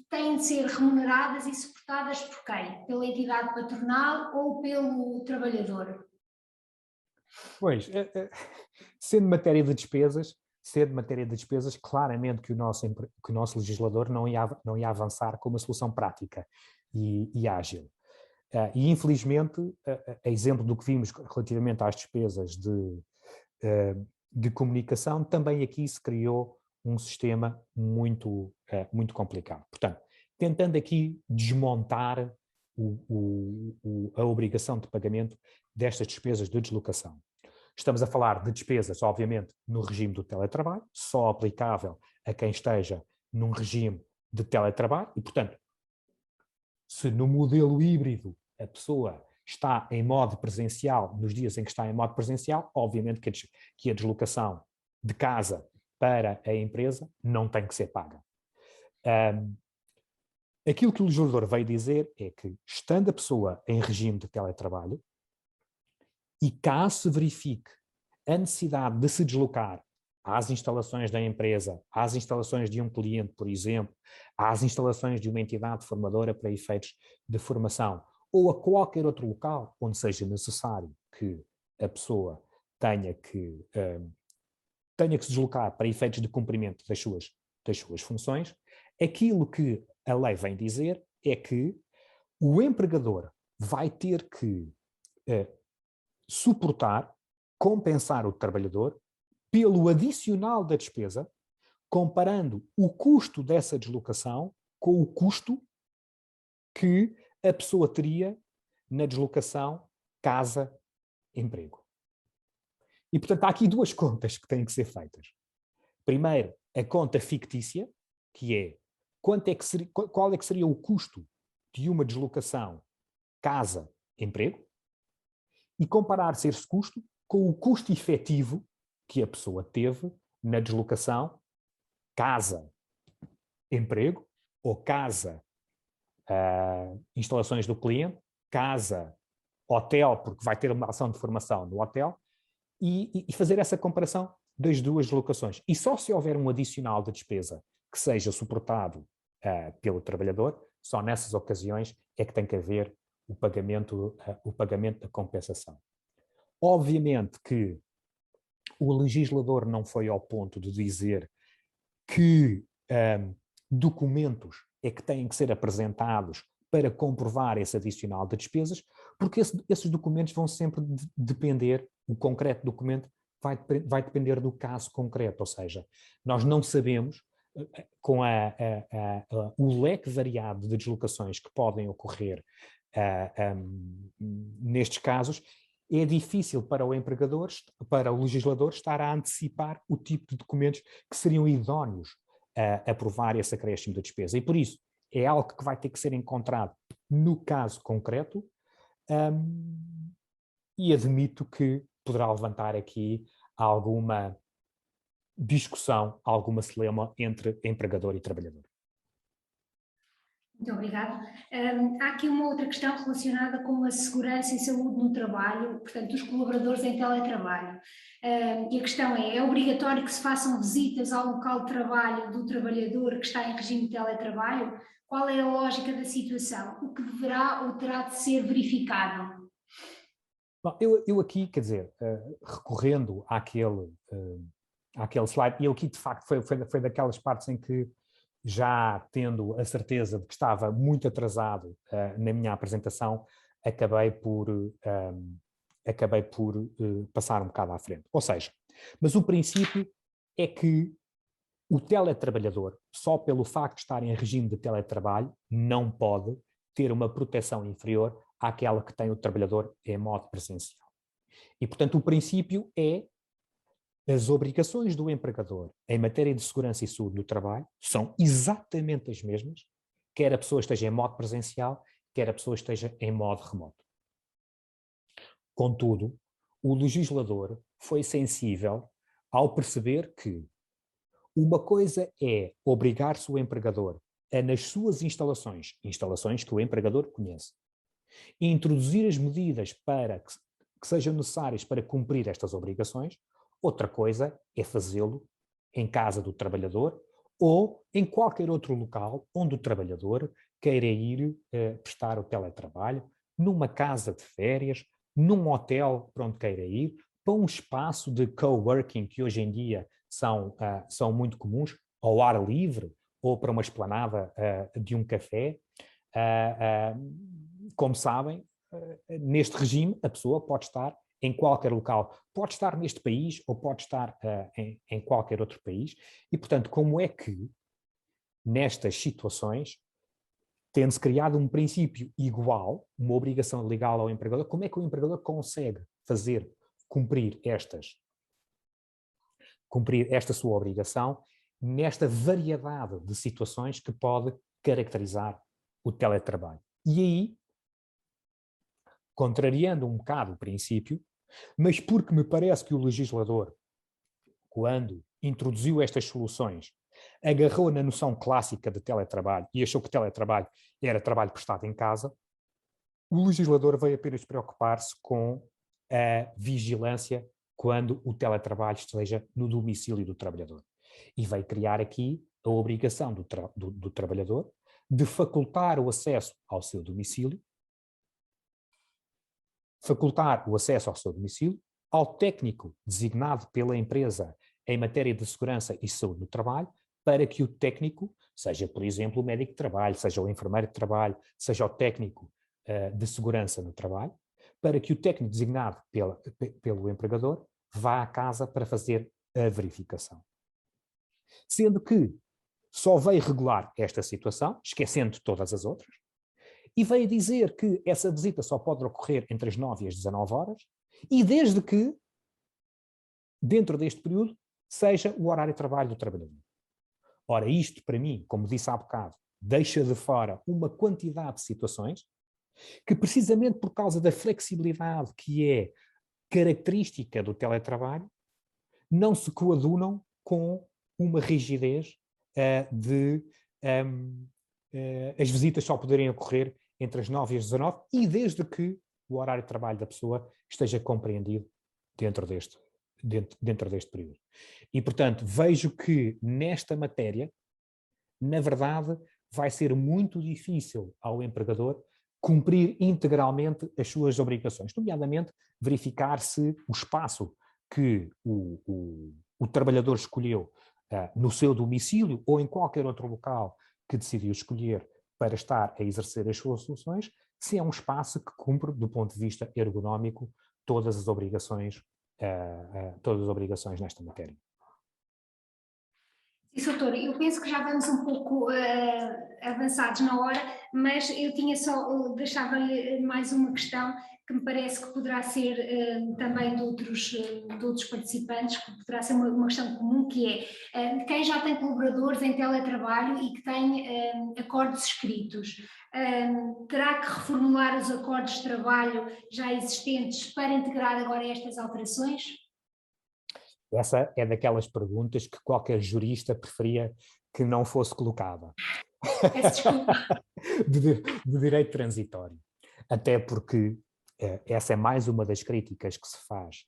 têm de ser remuneradas e suportadas por quem? Pela entidade patronal ou pelo trabalhador? Pois, sendo matéria de despesas, claramente que o nosso legislador não ia avançar com uma solução prática e ágil. E, infelizmente, a exemplo do que vimos relativamente às despesas de comunicação, também aqui se criou um sistema muito complicado. Portanto, tentando aqui desmontar a obrigação de pagamento destas despesas de deslocação. Estamos a falar de despesas, obviamente, no regime do teletrabalho, só aplicável a quem esteja num regime de teletrabalho e, portanto, se no modelo híbrido a pessoa está em modo presencial, nos dias em que está em modo presencial, obviamente que a deslocação de casa para a empresa não tem que ser paga. Aquilo que o legislador veio dizer é que, estando a pessoa em regime de teletrabalho, e caso se verifique a necessidade de se deslocar às instalações da empresa, às instalações de um cliente, por exemplo, às instalações de uma entidade formadora para efeitos de formação, ou a qualquer outro local onde seja necessário que a pessoa tenha que tenha que se deslocar para efeitos de cumprimento das suas funções, aquilo que a lei vem dizer é que o empregador vai ter que suportar, compensar o trabalhador pelo adicional da despesa, comparando o custo dessa deslocação com o custo que a pessoa teria na deslocação casa-emprego. E, portanto, há aqui duas contas que têm que ser feitas. Primeiro, a conta fictícia, que é qual é que seria o custo de uma deslocação casa-emprego, e comparar-se esse custo com o custo efetivo que a pessoa teve na deslocação casa-emprego ou casa-instalações do cliente, casa-hotel, porque vai ter uma ação de formação no hotel, e fazer essa comparação das duas deslocações. E só se houver um adicional de despesa que seja suportado pelo trabalhador, só nessas ocasiões é que tem que haver o pagamento da compensação. Obviamente que o legislador não foi ao ponto de dizer que documentos é que têm que ser apresentados para comprovar esse adicional de despesas, porque esses documentos vão sempre depender, o concreto documento vai depender do caso concreto, ou seja, nós não sabemos, com o leque variado de deslocações que podem ocorrer nestes casos, é difícil para o empregador, para o legislador, estar a antecipar o tipo de documentos que seriam idóneos a aprovar esse acréscimo da despesa. E por isso, é algo que vai ter que ser encontrado no caso concreto, e admito que poderá levantar aqui alguma discussão, alguma celeuma entre empregador e trabalhador. Muito obrigada. Há aqui uma outra questão relacionada com a segurança e saúde no trabalho, portanto, dos colaboradores em teletrabalho. E a questão é obrigatório que se façam visitas ao local de trabalho do trabalhador que está em regime de teletrabalho? Qual é a lógica da situação? O que deverá ou terá de ser verificado? Bom, eu aqui, quer dizer, recorrendo àquele slide, e eu aqui, de facto, foi daquelas partes em que, já tendo a certeza de que estava muito atrasado na minha apresentação, acabei por passar um bocado à frente. Ou seja, mas o princípio é que o teletrabalhador, só pelo facto de estar em regime de teletrabalho, não pode ter uma proteção inferior àquela que tem o trabalhador em modo presencial. E, portanto, o princípio é as obrigações do empregador em matéria de segurança e saúde no trabalho são exatamente as mesmas, quer a pessoa esteja em modo presencial, quer a pessoa esteja em modo remoto. Contudo, o legislador foi sensível ao perceber que uma coisa é obrigar-se o empregador a, nas suas instalações que o empregador conhece, introduzir as medidas para que sejam necessárias para cumprir estas obrigações. Outra coisa é fazê-lo em casa do trabalhador ou em qualquer outro local onde o trabalhador queira ir prestar o teletrabalho, numa casa de férias, num hotel para onde queira ir, para um espaço de coworking que hoje em dia são muito comuns, ao ar livre ou para uma esplanada de um café. Como sabem, neste regime a pessoa pode estar em qualquer local, pode estar neste país ou pode estar em qualquer outro país, e, portanto, como é que, nestas situações, tendo-se criado um princípio igual, uma obrigação legal ao empregador, como é que o empregador consegue fazer cumprir esta sua obrigação nesta variedade de situações que pode caracterizar o teletrabalho? E aí, contrariando um bocado o princípio, mas porque me parece que o legislador, quando introduziu estas soluções, agarrou na noção clássica de teletrabalho e achou que teletrabalho era trabalho prestado em casa, o legislador veio apenas preocupar-se com a vigilância quando o teletrabalho esteja no domicílio do trabalhador. E veio criar aqui a obrigação do trabalhador de facultar o acesso ao seu domicílio, ao técnico designado pela empresa em matéria de segurança e saúde no trabalho, para que o técnico, seja, por exemplo, o médico de trabalho, seja o enfermeiro de trabalho, seja o técnico de segurança no trabalho, para que o técnico designado pelo empregador vá à casa para fazer a verificação. Sendo que só veio regular esta situação, esquecendo todas as outras, e veio dizer que essa visita só pode ocorrer entre as 9 e as 19 horas, e desde que, dentro deste período, seja o horário de trabalho do trabalhador. Ora, isto para mim, como disse há bocado, deixa de fora uma quantidade de situações que, precisamente por causa da flexibilidade que é característica do teletrabalho, não se coadunam com uma rigidez as visitas só poderem ocorrer entre as 9 e as 19 e desde que o horário de trabalho da pessoa esteja compreendido dentro deste período. E, portanto, vejo que nesta matéria, na verdade, vai ser muito difícil ao empregador cumprir integralmente as suas obrigações, nomeadamente verificar se o espaço que o trabalhador escolheu no seu domicílio ou em qualquer outro local que decidiu escolher para estar a exercer as suas funções, se é um espaço que cumpre, do ponto de vista ergonómico, todas as obrigações nesta matéria. Sim, doutor, eu penso que já vamos um pouco avançados na hora, mas eu tinha deixava-lhe mais uma questão que me parece que poderá ser também de outros participantes, que poderá ser uma questão comum, que é quem já tem colaboradores em teletrabalho e que tem acordos escritos, terá que reformular os acordos de trabalho já existentes para integrar agora estas alterações? Essa é daquelas perguntas que qualquer jurista preferia que não fosse colocada. Peço desculpa. de direito transitório. Até porque essa é mais uma das críticas que se faz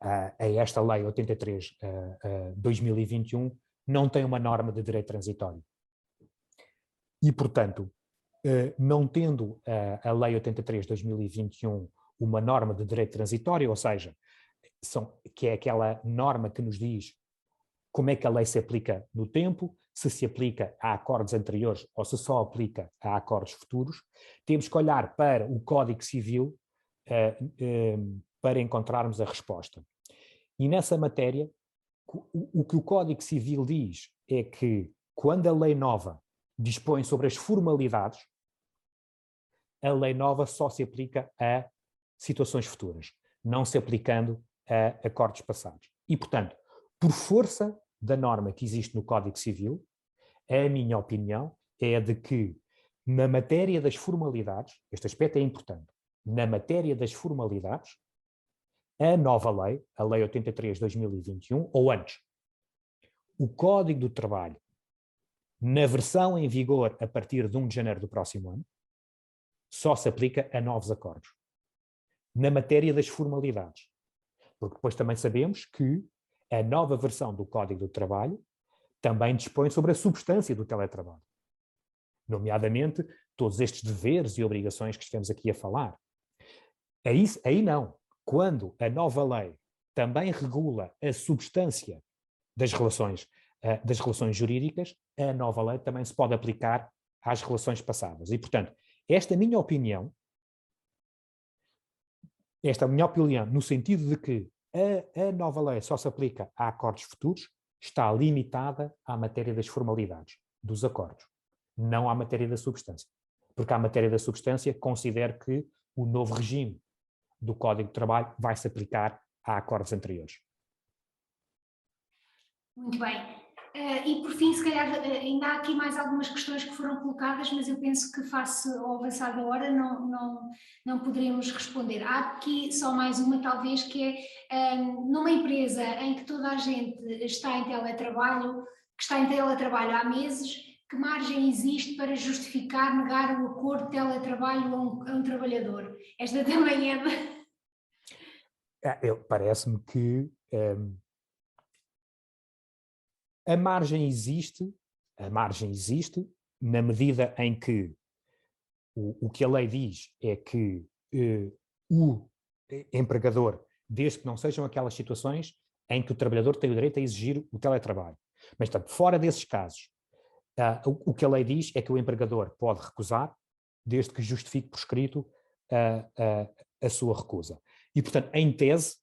a esta Lei 83/2021, não tem uma norma de direito transitório. E, portanto, não tendo a Lei 83/2021 uma norma de direito transitório, ou seja, que é aquela norma que nos diz como é que a lei se aplica no tempo, se aplica a acordos anteriores ou se só aplica a acordos futuros, temos que olhar para o Código Civil para encontrarmos a resposta. E nessa matéria, o que o Código Civil diz é que quando a lei nova dispõe sobre as formalidades, a lei nova só se aplica a situações futuras, não se aplicando a acordos passados. E, portanto, por força da norma que existe no Código Civil, a minha opinião é a de que, na matéria das formalidades, este aspecto é importante, na matéria das formalidades, a nova lei, a Lei 83/2021, ou antes, o Código do Trabalho, na versão em vigor a partir de 1 de janeiro do próximo ano, só se aplica a novos acordos. Na matéria das formalidades. Porque depois também sabemos que a nova versão do Código do Trabalho também dispõe sobre a substância do teletrabalho. Nomeadamente, todos estes deveres e obrigações que estivemos aqui a falar. Aí não. Quando a nova lei também regula a substância das relações jurídicas, a nova lei também se pode aplicar às relações passadas. E, portanto, esta é a minha opinião, no sentido de que a nova lei só se aplica a acordos futuros, está limitada à matéria das formalidades, dos acordos, não à matéria da substância. Porque à matéria da substância considero que o novo regime do Código de Trabalho vai se aplicar a acordos anteriores. Muito bem. E por fim, se calhar ainda há aqui mais algumas questões que foram colocadas, mas eu penso que face ao avançar da hora não poderemos responder. Há aqui só mais uma talvez, que é numa empresa em que toda a gente está em teletrabalho, que está em teletrabalho há meses, que margem existe para justificar negar o acordo de teletrabalho a um trabalhador? Esta também Parece-me que a margem existe na medida em que o que a lei diz é que o empregador, desde que não sejam aquelas situações em que o trabalhador tem o direito a exigir o teletrabalho. Mas, portanto, fora desses casos, o que a lei diz é que o empregador pode recusar, desde que justifique por escrito a sua recusa. E, portanto, em tese,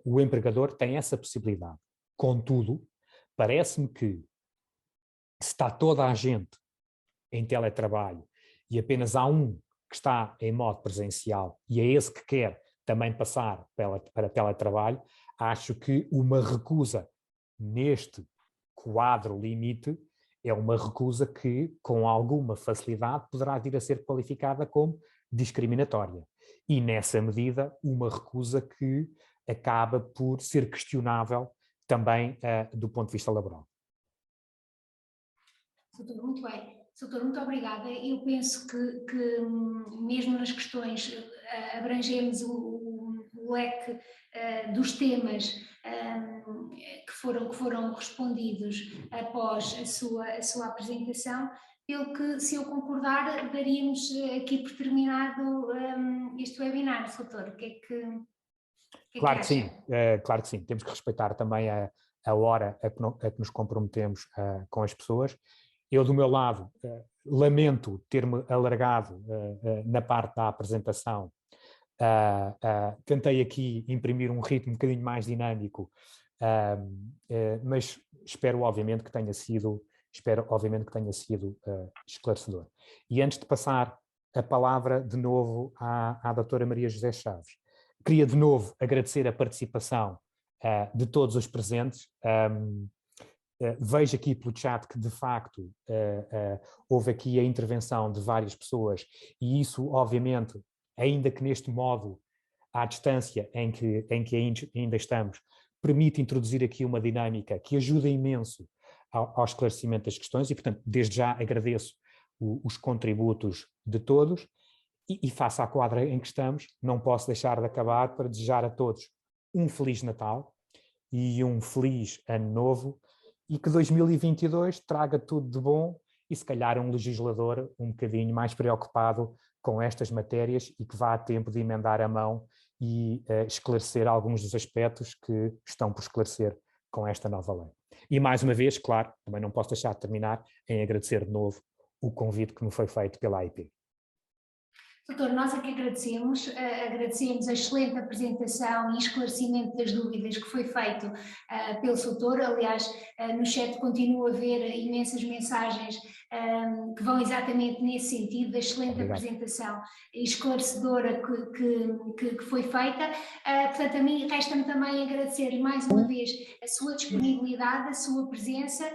o empregador tem essa possibilidade. Contudo, parece-me que se está toda a gente em teletrabalho e apenas há um que está em modo presencial e é esse que quer também passar para teletrabalho, acho que uma recusa neste quadro limite é uma recusa que, com alguma facilidade, poderá vir a ser qualificada como discriminatória. E, nessa medida, uma recusa que acaba por ser questionável também do ponto de vista laboral. Doutor, muito bem. Doutor, muito obrigada. Eu penso que mesmo nas questões abrangemos o leque dos temas que foram respondidos após a sua apresentação, pelo que, se eu concordar, daríamos aqui por terminado este webinar, doutor. O que é que Claro que acha? sim, claro que sim. Temos que respeitar também a hora a que nos comprometemos com as pessoas. Eu, do meu lado, lamento ter-me alargado na parte da apresentação. Tentei aqui imprimir um ritmo um bocadinho mais dinâmico, mas espero obviamente que tenha sido esclarecedor. E antes de passar a palavra de novo à doutora Maria José Chaves, queria de novo agradecer a participação de todos os presentes. Vejo aqui pelo chat que, de facto, houve aqui a intervenção de várias pessoas e isso, obviamente, ainda que neste modo, à distância em que ainda estamos, permite introduzir aqui uma dinâmica que ajuda imenso ao esclarecimento das questões e, portanto, desde já agradeço os contributos de todos e face à quadra em que estamos, não posso deixar de acabar para desejar a todos um Feliz Natal e um Feliz Ano Novo, e que 2022 traga tudo de bom e se calhar um legislador um bocadinho mais preocupado com estas matérias e que vá a tempo de emendar a mão e esclarecer alguns dos aspectos que estão por esclarecer com esta nova lei. E mais uma vez, claro, também não posso deixar de terminar em agradecer de novo o convite que me foi feito pela AIP. Doutor, nós aqui agradecemos a excelente apresentação e esclarecimento das dúvidas que foi feito pelo doutor. Aliás, no chat continua a haver imensas mensagens que vão exatamente nesse sentido, da excelente Obrigado. Apresentação esclarecedora que foi feita. Portanto, a mim resta-me também agradecer mais uma vez a sua disponibilidade, a sua presença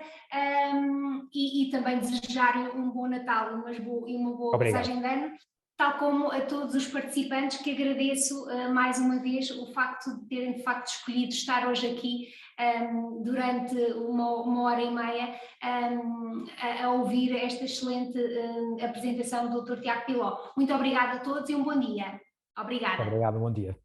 e também desejar-lhe um bom Natal e uma boa passagem de ano. Tal como a todos os participantes, que agradeço mais uma vez o facto de terem de facto escolhido estar hoje aqui durante uma hora e meia a ouvir esta excelente apresentação do Dr. Tiago Piló. Muito obrigada a todos e um bom dia. Obrigada. Obrigado, bom dia.